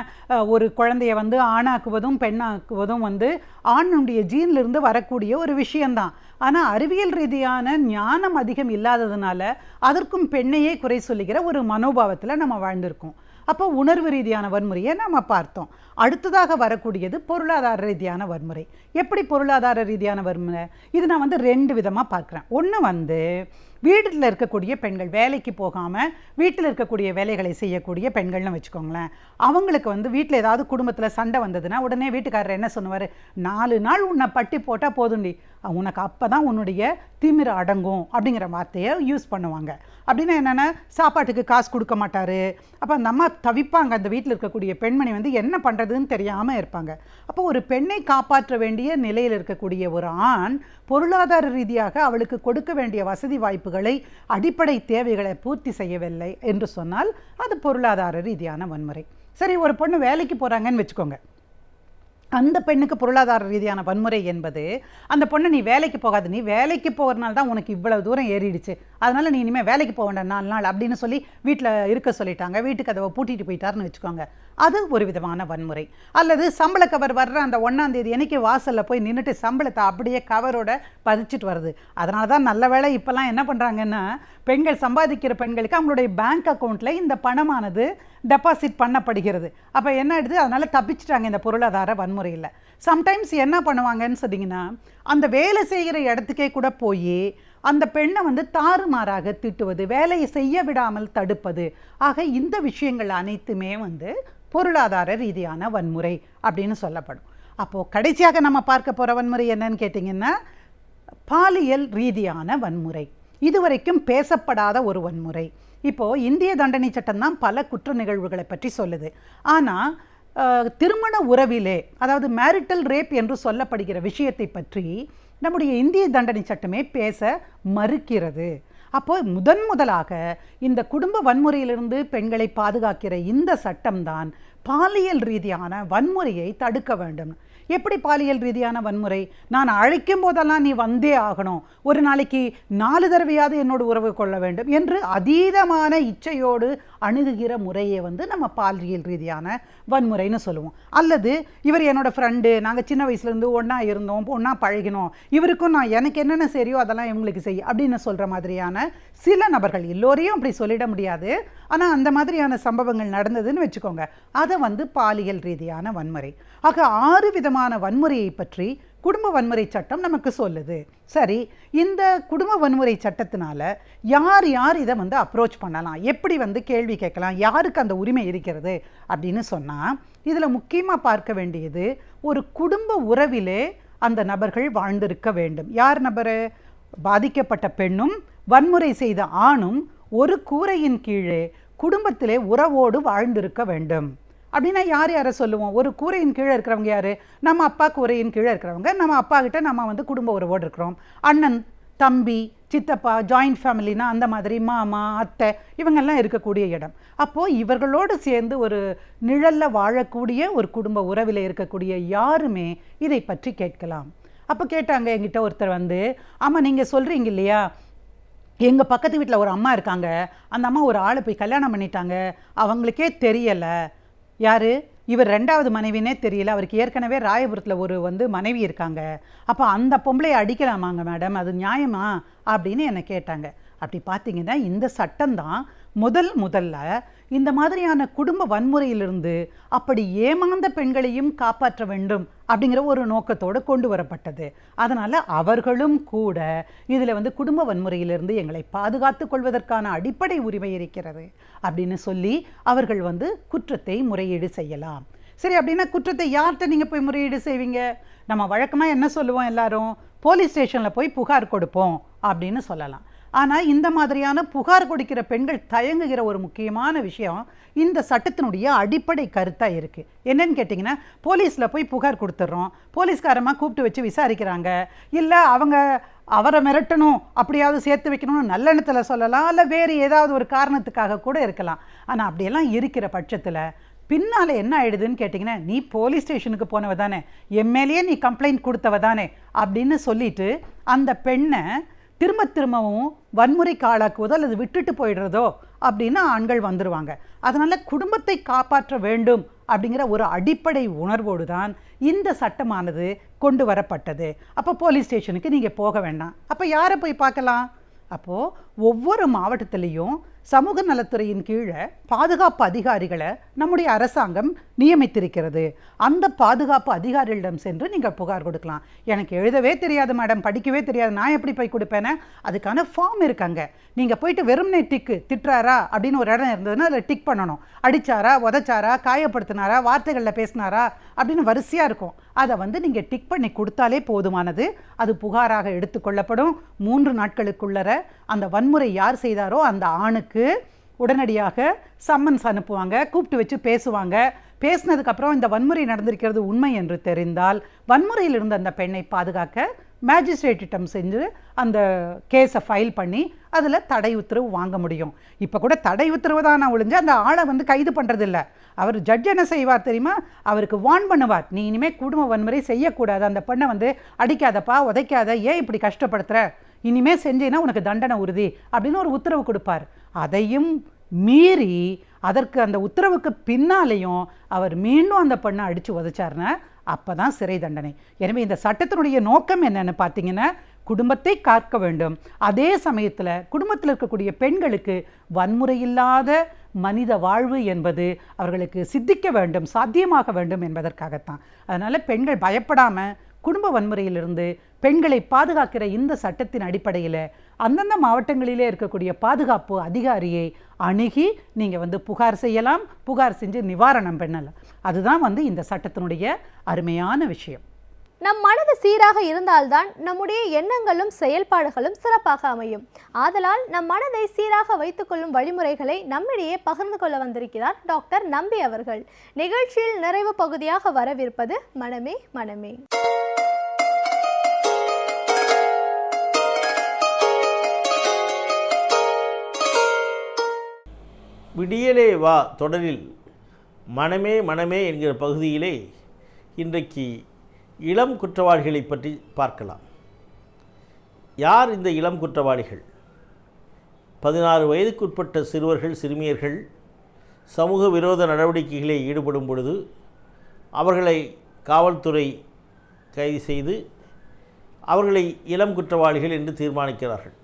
ஒரு குழந்தைய வந்து ஆணாக்குவதும் பெண்ணாக்குவதும் வந்து ஆணுடைய ஜீன்லேருந்து வரக்கூடிய ஒரு விஷயந்தான். ஆனால் அறிவியல் ரீதியான ஞானம் அதிகம் இல்லாததுனால அதற்கும் பெண்ணையே குறை சொல்லுகிற ஒரு மனோபாவத்தில் நம்ம வாழ்ந்திருக்கோம். அப்போ உணர்வு ரீதியான வன்முறையை நம்ம பார்த்தோம். அடுத்ததாக வரக்கூடியது பொருளாதார ரீதியான வன்முறை. எப்படி பொருளாதார ரீதியான வன்முறை? இது நான் வந்து 2 விதமாக பார்க்குறேன். ஒன்று வந்து வீட்டில் இருக்கக்கூடிய பெண்கள், வேலைக்கு போகாமல் வீட்டில் இருக்கக்கூடிய வேலைகளை செய்யக்கூடிய பெண்கள்னு வச்சுக்கோங்களேன். அவங்களுக்கு வந்து வீட்டில் ஏதாவது குடும்பத்தில் சண்டை வந்ததுன்னா உடனே வீட்டுக்காரர் என்ன சொல்லுவார், 4 நாள் உன்னை பட்டி போட்டால் போதுண்டி, உனக்கு அப்போ தான் உன்னுடைய திமிர அடங்கும் அப்படிங்கிற வார்த்தையை யூஸ் பண்ணுவாங்க. அப்படின்னா என்னென்னா சாப்பாட்டுக்கு காசு கொடுக்க மாட்டார். அப்போ அந்த அம்மா தவிப்பாங்க. அந்த வீட்டில் இருக்கக்கூடிய பெண்மணி வந்து என்ன பண்ணுறதுன்னு தெரியாமல் இருப்பாங்க. அப்போ ஒரு பெண்ணை காப்பாற்ற வேண்டிய நிலையில் இருக்கக்கூடிய ஒரு ஆண் பொருளாதார ரீதியாக அவளுக்கு கொடுக்க வேண்டிய வசதி வாய்ப்புகளை, அடிப்படை தேவைகளை பூர்த்தி செய்யவில்லை என்று சொன்னால் அது பொருளாதார ரீதியான வன்முறை. சரி, ஒரு பொண்ணு வேலைக்கு போகிறாங்கன்னு வச்சுக்கோங்க. அந்த பெண்ணுக்கு பொருளாதார ரீதியான வன்முறை என்பது, அந்த பொண்ணை நீ வேலைக்கு போகாது, நீ வேலைக்கு போகிறனால தான் உனக்கு இவ்வளவு தூரம் ஏறிடுச்சு, அதனால் நீ இனிமேல் வேலைக்கு போக வேண்டாம் 4 நாள் அப்படின்னு சொல்லி வீட்டில் இருக்க சொல்லிட்டாங்க, வீட்டுக்கு அதை பூட்டிட்டு போயிட்டாருன்னு வச்சுக்கோங்க. அது ஒரு விதமான வன்முறை. அல்லது சம்பள கவர் வர்ற அந்த 1ஆம் தேதி அன்னைக்கு வாசலில் போய் நின்றுட்டு சம்பளத்தை அப்படியே கவரோட பதிச்சுட்டு வருது. அதனால தான் நல்ல வேளை இப்போல்லாம் என்ன பண்ணுறாங்கன்னா, பெண்கள் சம்பாதிக்கிற பெண்களுக்கு அவங்களுடைய பேங்க் அக்கௌண்ட்டில் இந்த பணமானது டெபாசிட் பண்ணப்படுகிறது. அப்போ என்ன ஆயிடுது, அதனால் தப்பிச்சிட்டாங்க இந்த பொருளாதார வன்முறையில். சம்டைம்ஸ் என்ன பண்ணுவாங்கன்னு சொன்னீங்கன்னா, அந்த வேலை செய்கிற இடத்துக்கே கூட போய் அந்த பெண்ணை வந்து தாறுமாறாக திட்டுவது, வேலையை செய்ய விடாமல் தடுப்பது. ஆக இந்த விஷயங்கள் அனைத்துமே வந்து பொருளாதார ரீதியான வன்முறை அப்படின்னு சொல்லப்படும். அப்போது கடைசியாக நம்ம பார்க்க போகிற வன்முறை என்னன்னு கேட்டிங்கன்னா, பாலியல் ரீதியான வன்முறை. இதுவரைக்கும் பேசப்படாத ஒரு வன்முறை. இப்போது இந்திய தண்டனை சட்டம் தான் பல குற்ற நிகழ்வுகளை பற்றி சொல்லுது. ஆனால் திருமண உறவிலே, அதாவது மேரிட்டல் ரேப் என்று சொல்லப்படுகிற விஷயத்தை பற்றி நம்முடைய இந்திய தண்டனை சட்டமே பேச மறுக்கிறது. அப்போ முதலாக இந்த குடும்ப வன்முறையிலிருந்து பெண்களை பாதுகாக்கிற இந்த சட்டம்தான் பாலியல் ரீதியான வன்முறையை தடுக்க வேண்டும். எப்படி பாலியல் ரீதியான வன்முறை? நான் அழைக்கும் போதெல்லாம் நீ வந்தே ஆகணும், ஒரு நாளைக்கு 4 தடவையாவது என்னோட உறவு கொள்ள வேண்டும் என்று அதீதமான இச்சையோடு அணுகுகிற முறையை வந்து நம்ம பாலியல் ரீதியான வன்முறைன்னு சொல்லுவோம். அல்லது இவர் என்னோட ஃப்ரெண்டு, நாங்கள் சின்ன வயசுலேருந்து ஒன்றா இருந்தோம், ஒன்றா பழகினோம், இவருக்கும் நான் எனக்கு என்னென்ன சரியோ அதெல்லாம் இவங்களுக்கு செய்ய அப்படின்னு சொல்கிற மாதிரியான சில நபர்கள், எல்லோரையும் அப்படி சொல்லிட முடியாது, ஆனால் அந்த மாதிரியான சம்பவங்கள் நடந்ததுன்னு வச்சுக்கோங்க, அதை வந்து பாலியல் ரீதியான வன்முறை. ஆக 6 விதமான வன்முறையை பற்றி குடும்ப வன்முறை சட்டம் நமக்கு சொல்லுது. சரி, இந்த குடும்ப வன்முறை சட்டத்தினால யார் யார் இதை வந்து அப்ரோச் பண்ணலாம், எப்படி வந்து கேள்வி கேட்கலாம், யாருக்கு அந்த உரிமை இருக்கிறது அப்படின்னு சொன்னால், இதில் முக்கியமாக பார்க்க வேண்டியது ஒரு குடும்ப உறவிலே அந்த நபர்கள் வாழ்ந்திருக்க வேண்டும். யார் நபர்? பாதிக்கப்பட்ட பெண்ணும் வன்முறை செய்த ஆணும் ஒரு கூரையின் கீழே குடும்பத்திலே உறவோடு வாழ்ந்திருக்க வேண்டும். அப்படின்னா யார் யாரை சொல்லுவோம்? ஒரு கூரையின் கீழே இருக்கிறவங்க யார்? நம்ம அப்பா கூரையின் கீழே இருக்கிறவங்க. நம்ம அப்பா கிட்ட நம்ம வந்து குடும்ப உறவோடு இருக்கிறோம். அண்ணன், தம்பி, சித்தப்பா, ஜாயிண்ட் ஃபேமிலினா அந்த மாதிரி மாமா, அத்தை, இவங்கெல்லாம் இருக்கக்கூடிய இடம். அப்போது இவர்களோடு சேர்ந்து ஒரு நிழலில் வாழக்கூடிய ஒரு குடும்ப உறவில் இருக்கக்கூடிய யாருமே இதை பற்றி கேட்கலாம். அப்போ கேட்டாங்க என்கிட்ட ஒருத்தர் வந்து, ஆமாம் நீங்கள் சொல்கிறீங்க இல்லையா, எங்கள் பக்கத்து வீட்டில் ஒரு அம்மா இருக்காங்க, அந்த அம்மா ஒரு ஆளை போய் கல்யாணம் பண்ணிட்டாங்க, அவங்களுக்கே தெரியலை, யார் இவர் 2வது மனைவினே தெரியல, அவருக்கு ஏற்கனவே ராயபுரத்தில் ஒரு வந்து மனைவி இருக்காங்க, அப்போ அந்த பொம்பளையை அடிக்கலாமாங்க மேடம், அது நியாயமா அப்படின்னு என்னை கேட்டாங்க. அப்படி பார்த்தீங்கன்னா இந்த சட்டம்தான் முதல்ல இந்த மாதிரியான குடும்ப வன்முறையிலிருந்து அப்படி ஏமாந்த பெண்களையும் காப்பாற்ற வேண்டும் அப்படிங்கிற ஒரு நோக்கத்தோடு கொண்டு வரப்பட்டது. அதனால் அவர்களும் கூட இதில் வந்து குடும்ப வன்முறையிலிருந்து எங்களை பாதுகாத்து கொள்வதற்கான அடிப்படை உரிமை இருக்கிறது அப்படின்னு சொல்லி அவர்கள் வந்து குற்றத்தை முறையீடு செய்யலாம். சரி, அப்படின்னா குற்றத்தை யார்கிட்ட நீங்கள் போய் முறையீடு செய்வீங்க? நம்ம வழக்கமாக என்ன சொல்லுவோம் எல்லாரும்? போலீஸ் ஸ்டேஷனில் போய் புகார் கொடுப்போம் அப்படின்னு சொல்லலாம். ஆனால் இந்த மாதிரியான புகார் கொடுக்கிற பெண்கள் தயங்குகிற ஒரு முக்கியமான விஷயம் இந்த சட்டத்தினுடைய அடிப்படை கருத்தாக இருக்குது. என்னன்னு கேட்டிங்கன்னா, போலீஸில் போய் புகார் கொடுத்துட்றோம், போலீஸ்காரமாக கூப்பிட்டு வச்சு விசாரிக்கிறாங்க, இல்லை அவரை மிரட்டணும் அப்படியாவது சேர்த்து வைக்கணும்னு நல்லெண்ணத்தில் சொல்லலாம், இல்லை வேறு ஏதாவது ஒரு காரணத்துக்காக கூட இருக்கலாம். ஆனால் அப்படியெல்லாம் இருக்கிற பட்சத்தில் பின்னால் என்ன ஆயிடுதுன்னு கேட்டிங்கன்னா, நீ போலீஸ் ஸ்டேஷனுக்கு போனவ தானே, எம்எல்ஏ நீ கம்ப்ளைண்ட் கொடுத்தவ தானே அப்படின்னு சொல்லிட்டு அந்த பெண்ணை திரும்பவும் வன்முறைக்கு ஆளாக்குவதோ அல்லது விட்டுட்டு போயிடுறதோ அப்படின்னு ஆண்கள் வந்துடுவாங்க. அதனால் குடும்பத்தை காப்பாற்ற வேண்டும் அப்படிங்கிற ஒரு அடிப்படை உணர்வோடு தான் இந்த சட்டமானது கொண்டு வரப்பட்டது. அப்போ போலீஸ் ஸ்டேஷனுக்கு நீங்கள் போக வேண்டாம். அப்போ யாரை போய் பார்க்கலாம்? அப்போது ஒவ்வொரு மாவட்டத்திலையும் சமூக நலத்துறையின் கீழே பாதுகாப்பு அதிகாரிகளை நம்முடைய அரசாங்கம் நியமித்திருக்கிறது. அந்த பாதுகாப்பு அதிகாரிகளிடம் சென்று நீங்கள் புகார் கொடுக்கலாம். எனக்கு எழுதவே தெரியாது மேடம், படிக்கவே தெரியாது, நான் எப்படி போய் கொடுப்பேனே? அதுக்கான ஃபார்ம் இருக்காங்க. நீங்கள் போயிட்டு வெறும்னே திட்டுறாரா அப்படின்னு ஒரு இடம் இருந்ததுன்னா அதில் டிக் பண்ணணும். அடித்தாரா, உதச்சாரா, காயப்படுத்தினாரா, வார்த்தைகளில் பேசினாரா அப்படின்னு வரிசையாக இருக்கும். அதை நீங்கள் டிக் பண்ணி கொடுத்தாலே போதுமானது. அது புகாராக எடுத்துக்கொள்ளப்படும். 3 நாட்களுக்குள்ளர அந்த வன்முறை யார் செய்தாரோ அந்த ஆணுக்கு உடனடியாக சம்மன்ஸ் அனுப்புவாங்க, கூப்பிட்டு வச்சு பேசுவாங்க. பேசினதுக்கப்புறம் இந்த வன்முறை நடந்திருக்கிறது உண்மை என்று தெரிந்தால் வன்முறையில் இருந்த அந்த பெண்ணை பாதுகாக்க மேஜிஸ்ட்ரேட்டிடம் செஞ்சு அந்த கேஸை ஃபைல் பண்ணி அதில் தடை உத்தரவு வாங்க முடியும். இப்போ கூட தடை உத்தரவு தான் ஒழிஞ்சு அந்த ஆளை கைது பண்ணுறதில்ல. அவர் ஜட்ஜ் என்ன செய்வார் தெரியுமா? அவருக்கு வார்ன் பண்ணுவார், நீ இனிமேல் குடும்ப வன்முறை செய்யக்கூடாது, அந்த பெண்ணை அடிக்காதப்பா, உதைக்காத, ஏன் இப்படி கஷ்டப்படுத்துகிற, இனிமேல் செஞ்சேன்னா உனக்கு தண்டனை உறுதி அப்படின்னு ஒரு உத்தரவு கொடுப்பார். அதையும் மீறி அதற்கு அந்த உத்தரவுக்கு பின்னாலேயும் அவர் மீண்டும் அந்த பெண்ணை அடித்து உதைச்சார்னா அப்போ தான் சிறை தண்டனை. எனவே இந்த சட்டத்தினுடைய நோக்கம் என்னன்னு பார்த்தீங்கன்னா, குடும்பத்தை காக்க வேண்டும், அதே சமயத்தில் குடும்பத்தில் இருக்கக்கூடிய பெண்களுக்கு வன்முறை இல்லாத மனித வாழ்வு என்பது அவர்களுக்கு சித்திக்க வேண்டும், சாத்தியமாக வேண்டும் என்பதற்காகத்தான். அதனால் பெண்கள் பயப்படாமல் குடும்ப வன்முறையிலிருந்து பெண்களை பாதுகாக்கிற இந்த சட்டத்தின் அடிப்படையில் அந்தந்த மாவட்டங்களிலே இருக்கக்கூடிய பாதுகாப்பு அதிகாரியை அணுகி நீங்கள் புகார் செய்யலாம், புகார் செஞ்சு நிவாரணம் பண்ணலாம். அதுதான் இந்த சட்டத்தினுடைய அருமையான விஷயம். நம் மனது சீராக இருந்தால்தான் நம்முடைய எண்ணங்களும் செயல்பாடுகளும் சிறப்பாக அமையும். ஆதலால் நம் மனதை சீராக வைத்துக்கொள்ளும் வழிமுறைகளை நம்மிடையே பகிர்ந்து கொள்ள வந்திருக்கிறார் டாக்டர் நம்பி அவர்கள். நிகழ்ச்சியில் நிறைவு பகுதியாக வரவிருப்பது மனமே மனமே. விடியலே வா தொடரில் மனமே மனமே என்கிற பகுதியிலே இன்றைக்கு இளம் குற்றவாளிகளை பற்றி பார்க்கலாம். யார் இந்த இளம் குற்றவாளிகள்? 16 வயதுக்குட்பட்ட சிறுவர்கள், சிறுமியர்கள் சமூக விரோத நடவடிக்கைகளில் ஈடுபடும் பொழுது அவர்களை காவல்துறை கைது செய்து அவர்களை இளம் குற்றவாளிகள் என்று தீர்மானிக்கிறார்கள்.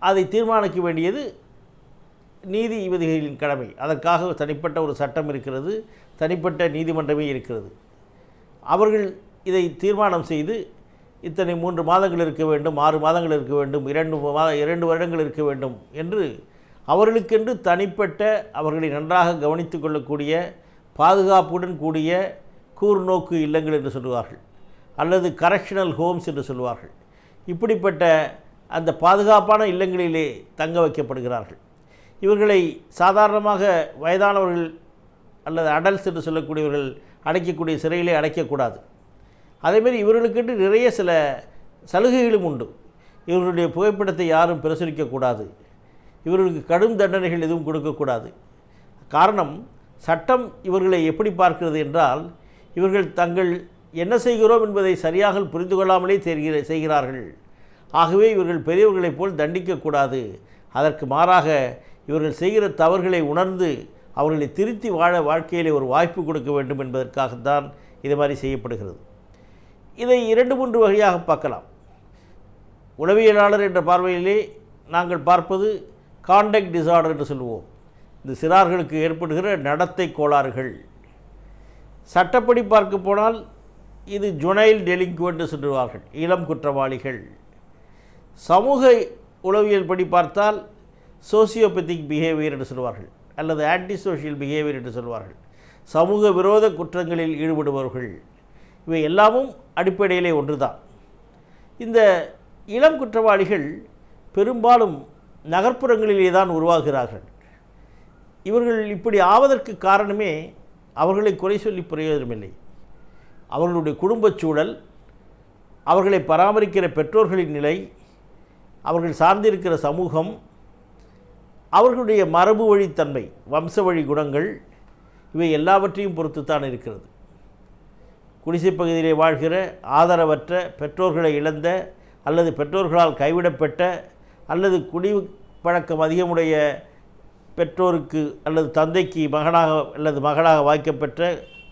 அதை தீர்மானிக்க வேண்டியது நீதிபதிகளின் கடமை. அதற்காக தனிப்பட்ட ஒரு சட்டம் இருக்கிறது, தனிப்பட்ட நீதிமன்றமே இருக்கிறது. அவர்கள் இதை தீர்மானம் செய்து இத்தனை 3 மாதங்கள் இருக்க வேண்டும், 6 மாதங்கள் இருக்க வேண்டும், 2 வருடங்கள் இருக்க வேண்டும் என்று அவர்களுக்கென்று தனிப்பட்ட அவர்களை நன்றாக கவனித்து கொள்ளக்கூடிய பாதுகாப்புடன் கூடிய கூர்நோக்கு இல்லங்கள் என்று சொல்லுவார்கள், அல்லது கரெக்ஷனல் ஹோம்ஸ் என்று சொல்லுவார்கள். இப்படிப்பட்ட அந்த பாதுகாப்பான இல்லங்களிலே தங்க வைக்கப்படுகிறார்கள். இவர்களை சாதாரணமாக வயதானவர்கள் அல்லது அடல்ட்ஸ் என்று சொல்லக்கூடியவர்கள் அடைக்கக்கூடிய சிறையிலே அடைக்கக்கூடாது. அதேமாரி இவர்களுக்கென்று நிறைய சில சலுகைகளும் உண்டு. இவர்களுடைய புகைப்படத்தை யாரும் பிரசுரிக்கக்கூடாது, இவர்களுக்கு கடும் தண்டனைகள் எதுவும் கொடுக்கக்கூடாது. காரணம், சட்டம் இவர்களை எப்படி பார்க்கிறது என்றால், இவர்கள் தங்கள் என்ன செய்கிறோம் என்பதை சரியாக புரிந்து கொள்ளாமலே செய்கிறார்கள். ஆகவே இவர்கள் பெரியவர்களைப் போல் தண்டிக்கக்கூடாது, அதற்கு மாறாக இவர்கள் செய்கிற தவறுகளை உணர்ந்து அவர்களை திருத்தி வாழ்க்கையிலே ஒரு வாய்ப்பு கொடுக்க வேண்டும் என்பதற்காகத்தான் இது மாதிரி செய்யப்படுகிறது. இதை 2-3 வகையாக பார்க்கலாம். உளவியலாளர் என்ற பார்வையிலே நாங்கள் பார்ப்பது காண்டக்ட் டிஸார்டர் என்று சொல்லுவோம். இந்த சிறார்களுக்கு ஏற்படுகிற நடத்தை கோளாறுகள். சட்டப்படி பார்க்க போனால் இது ஜுனைல் டெலிங்குவென்ட் சொல்லுவார்கள், இளம் குற்றவாளிகள். சமூக உளவியல் படி பார்த்தால் சோசியோபெத்திக் பிஹேவியர் என்று சொல்வார்கள், அல்லது ஆன்டி சோஷியல் பிஹேவியர் என்று சொல்வார்கள், சமூக விரோத குற்றங்களில் ஈடுபடுபவர்கள். இவை எல்லாமும் அடிப்படையிலே ஒன்று தான். இந்த இளம் குற்றவாளிகள் பெரும்பாலும் நகர்ப்புறங்களிலே தான் உருவாகிறார்கள். இவர்கள் இப்படி ஆவதற்கு காரணமே அவர்களை குறை சொல்லி பிரயோஜனமில்லை. அவர்களுடைய குடும்பச் சூழல், அவர்களை பராமரிக்கிற பெற்றோர்களின் நிலை, அவர்கள் சார்ந்திருக்கிற சமூகம், அவர்களுடைய மரபு வழித்தன்மை, வம்ச வழி குணங்கள், இவை எல்லாவற்றையும் பொறுத்துத்தான் இருக்கிறது. குடிசை பகுதியிலே வாழ்கிற ஆதரவற்ற, பெற்றோர்களை இழந்த அல்லது பெற்றோர்களால் கைவிடப்பட்ட அல்லது குடிப்பழக்கம் அதிகமுடைய பெற்றோருக்கு அல்லது தந்தைக்கு மகனாக அல்லது மகளாக வாய்க்கப்பெற்ற,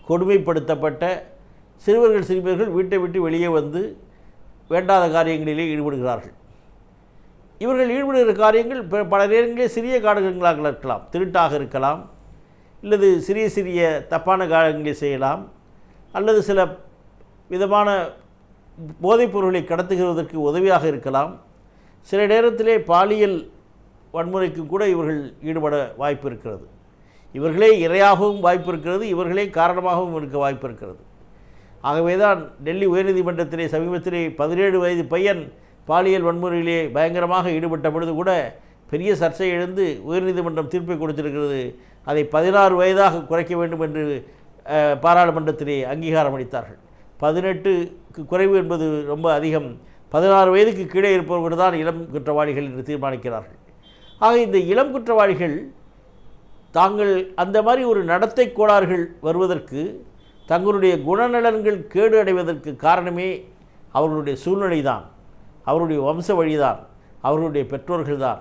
கொடுமைப்படுத்தப்பட்ட சிறுவர்கள் சிறுமியர்கள் வீட்டை விட்டு வெளியே வந்து வேண்டாத காரியங்களிலே ஈடுபடுகிறார்கள். இவர்கள் ஈடுபடுகிற காரியங்கள் பல நேரங்களிலே சிறிய காரணங்களாக இருக்கலாம், திருட்டாக இருக்கலாம், அல்லது சிறிய சிறிய தப்பான காரியங்களை செய்யலாம், அல்லது சில விதமான போதைப் பொருட்களை கடத்துகிறதற்கு உதவியாக இருக்கலாம். சில நேரத்திலே பாலியல் வன்முறைக்கு கூட இவர்கள் ஈடுபட வாய்ப்பு இருக்கிறது. இவர்களே இரையாகவும் வாய்ப்பு இருக்கிறது, இவர்களே காரணமாகவும் இருக்க வாய்ப்பு இருக்கிறது. ஆகவே தான் டெல்லி உயர்நீதிமன்றத்திலே சமீபத்திலே 17 வயது பையன் பாலியல் வன்முறையிலே பயங்கரமாக ஈடுபட்ட பொழுது கூட பெரிய சர்ச்சை எழுந்து உயர்நீதிமன்றம் தீர்ப்பை கொடுத்திருக்கிறது. அதை 16 வயதாக குறைக்க வேண்டும் என்று பாராளுமன்றத்திலே அங்கீகாரம் அளித்தார்கள். 18க்கு குறைவு என்பது ரொம்ப அதிகம். 16 வயதுக்கு கீழே இருப்பவர்கள் தான் இளம் குற்றவாளிகள் என்று தீர்மானிக்கிறார்கள். ஆக இந்த இளம் குற்றவாளிகள் தாங்கள் அந்த மாதிரி ஒரு நடத்தை கோளாறுகள் வருவதற்கு, தங்களுடைய குணநலன்கள் கேடு அடைவதற்கு காரணமே அவர்களுடைய சூழ்நிலை தான், அவருடைய வம்ச வழிதான், அவர்களுடைய பெற்றோர்கள் தான்,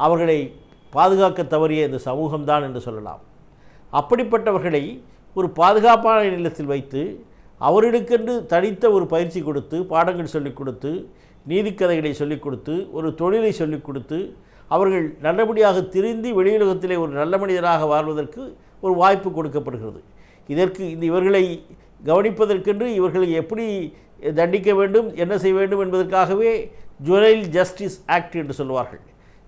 அவர்களை பாதுகாக்க தவறிய இந்த சமூகம்தான் என்று சொல்லலாம். அப்படிப்பட்டவர்களை ஒரு பாதுகாப்பான நிலத்தில் வைத்து அவர்களுக்கென்று தனித்த ஒரு பயிற்சி கொடுத்து, பாடங்கள் சொல்லிக் கொடுத்து, நீதிக்கதைகளை சொல்லிக் கொடுத்து, ஒரு தொழிலை சொல்லிக் கொடுத்து, அவர்கள் நல்லபடியாக திருந்தி வெளியுலகத்திலே ஒரு நல்ல மனிதராக வாழ்வதற்கு ஒரு வாய்ப்பு கொடுக்கப்படுகிறது. இதற்கு இவர்களை கவனிப்பதற்கென்று இவர்களை எப்படி தண்டிக்க வேண்டும், என்ன செய்ய வேண்டும் என்பதற்காகவே ஜுவனைல் ஜஸ்டிஸ் ஆக்ட் என்று சொல்வார்கள்,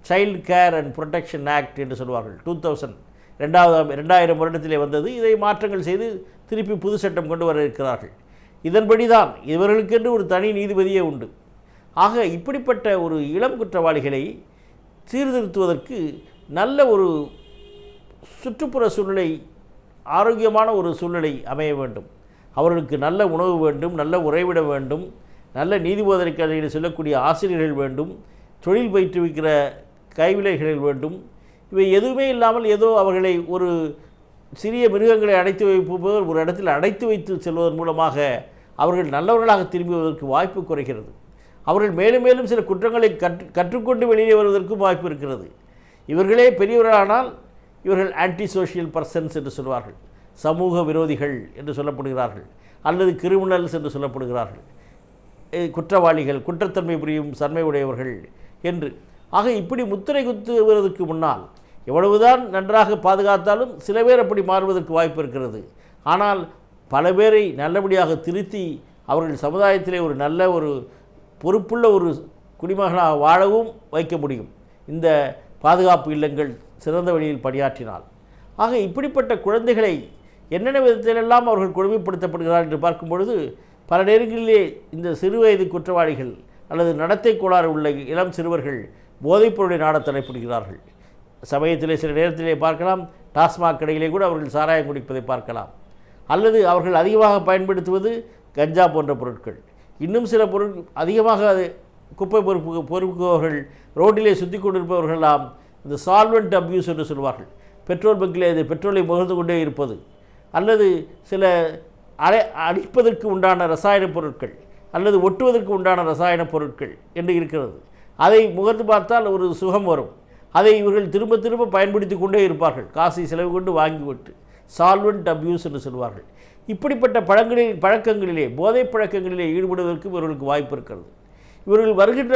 child care and protection act என்று சொல்வார்கள். 2000 வருடத்திலே வந்தது. இதை மாற்றங்கள் செய்து திருப்பி புது சட்டம் கொண்டு வர இருக்கிறார்கள். இதன்படி தான் இவர்களுக்கென்று ஒரு தனி நீதிபதியே உண்டு. ஆக இப்படிப்பட்ட ஒரு இளம் குற்றவாளிகளை சீர்திருத்துவதற்கு நல்ல ஒரு சுற்றுப்புற சூழ்நிலை, ஆரோக்கியமான ஒரு சூழ்நிலை அமைய வேண்டும். அவர்களுக்கு நல்ல உணவு வேண்டும், நல்ல உறைவிட வேண்டும், நல்ல நீதிபோதனை கதைகளை சொல்லக்கூடிய ஆசிரியர்கள் வேண்டும், தொழில் பயிற்றுவிக்கிற கைவினைகள் வேண்டும். இவை எதுவுமே இல்லாமல் ஏதோ அவர்களை ஒரு சிறிய மிருகங்களை அடைத்து வைப்பவர் ஒரு இடத்தில் அடைத்து வைத்து செல்வதன் மூலமாக அவர்கள் நல்லவர்களாக திரும்புவதற்கு வாய்ப்பு குறைகிறது. அவர்கள் மேலும் மேலும் சில குற்றங்களை கற்றுக்கொண்டு வெளியே வருவதற்கும் வாய்ப்பு இருக்கிறது. இவர்களே பெரியவர்களானால் இவர்கள் ஆன்டி சோஷியல் பர்சன்ஸ் என்று சொல்வார்கள், சமூக விரோதிகள் என்று சொல்லப்படுகிறார்கள், அல்லது கிரிமினல்ஸ் என்று சொல்லப்படுகிறார்கள், குற்றவாளிகள், குற்றத்தன்மை புரியும் தன்மை உடையவர்கள் என்று. ஆக இப்படி முத்திரை குத்துவதற்கு முன்னால் எவ்வளவுதான் நன்றாக பாதுகாத்தாலும் சில பேர் அப்படி மாறுவதற்கு வாய்ப்பு இருக்கிறது. ஆனால் பல பேரை நல்லபடியாக திருத்தி அவர்கள் சமுதாயத்திலே ஒரு நல்ல ஒரு பொறுப்புள்ள ஒரு குடிமகனாக வாழவும் வைக்க முடியும் இந்த பாதுகாப்பு இல்லங்கள் சிறந்த வழியில் பணியாற்றினால். ஆக இப்படிப்பட்ட குழந்தைகளை என்னென்ன விதத்திலெல்லாம் அவர்கள் கொடுமைப்படுத்தப்படுகிறார்கள் என்று பார்க்கும் பொழுது பல நேரங்களிலே இந்த சிறுவயது குற்றவாளிகள் அல்லது நடத்தை கோளாறு உள்ள இளம் சிறுவர்கள் போதைப்பொருளை நாட தலைப்படுகிறார்கள். சமயத்திலே சில நேரத்திலே பார்க்கலாம், டாஸ்மாக் கடையிலே கூட அவர்கள் சாராயம் குடிப்பதை பார்க்கலாம். அல்லது அவர்கள் அதிகமாக பயன்படுத்துவது கஞ்சா போன்ற பொருட்கள். இன்னும் சில அதிகமாக குப்பை பொறுப்புபவர்கள் ரோட்டிலே சுற்றி கொண்டிருப்பவர்களெல்லாம் இந்த சால்வெண்ட் அப்யூஸ் என்று சொல்வார்கள். பெட்ரோல் பங்கிலே அது பெட்ரோலை முகர்ந்து கொண்டே இருப்பது, அல்லது சில அடிப்பதற்கு உண்டான ரசாயன பொருட்கள் அல்லது ஒட்டுவதற்கு உண்டான ரசாயன பொருட்கள் என்று இருக்கிறது. அதை முகர்ந்து பார்த்தால் ஒரு சுகம் வரும். அதை இவர்கள் திரும்ப திரும்ப பயன்படுத்தி கொண்டே இருப்பார்கள், காசை செலவு கொண்டு வாங்கிவிட்டு. சால்வெண்ட் அப்யூஸ் என்று சொல்வார்கள். இப்படிப்பட்ட பழக்கங்களிலே போதை பழக்கங்களிலே ஈடுபடுவதற்கு இவர்களுக்கு வாய்ப்பு இருக்கிறது. இவர்கள் வருகின்ற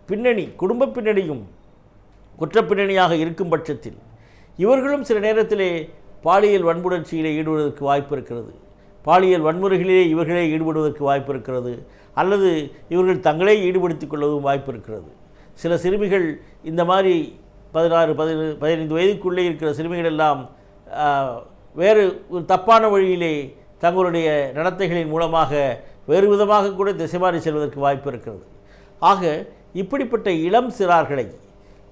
பின்னணி, குடும்ப பின்னணியும் குற்றப்பின்னணியாக இருக்கும் பட்சத்தில் இவர்களும் சில நேரத்திலே பாலியல் வன்புணர்ச்சியிலே ஈடுபடுவதற்கு வாய்ப்பு இருக்கிறது, பாலியல் வன்முறைகளிலே இவர்களே ஈடுபடுவதற்கு வாய்ப்பு இருக்கிறது, அல்லது இவர்கள் தங்களே ஈடுபடுத்திக் கொள்ளவும் வாய்ப்பு இருக்கிறது. சில சிறுமிகள் இந்த மாதிரி 16-15 வயதுக்குள்ளே இருக்கிற சிறுமிகள் எல்லாம் வேறு ஒரு தப்பான வழியிலே தங்களுடைய நடத்தைகளின் மூலமாக வேறு விதமாக கூட திசை மாறி செல்வதற்கு வாய்ப்பு இருக்கிறது. ஆக இப்படிப்பட்ட இளம் சிறார்களை,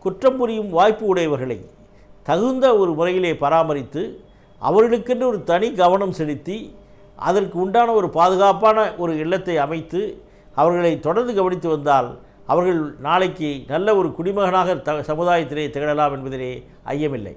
குற்றம் புரியும் வாய்ப்பு உடையவர்களை தகுந்த ஒரு முறையிலே பராமரித்து அவர்களுக்கென்று ஒரு தனி கவனம் செலுத்தி அதற்கு உண்டான ஒரு பாதுகாப்பான ஒரு இல்லத்தை அமைத்து அவர்களை தொடர்ந்து கவனித்து வந்தால் அவர்கள் நாளைக்கு நல்ல ஒரு குடிமகனாக சமுதாயத்திலே திகழலாம் என்பதிலே ஐயமில்லை.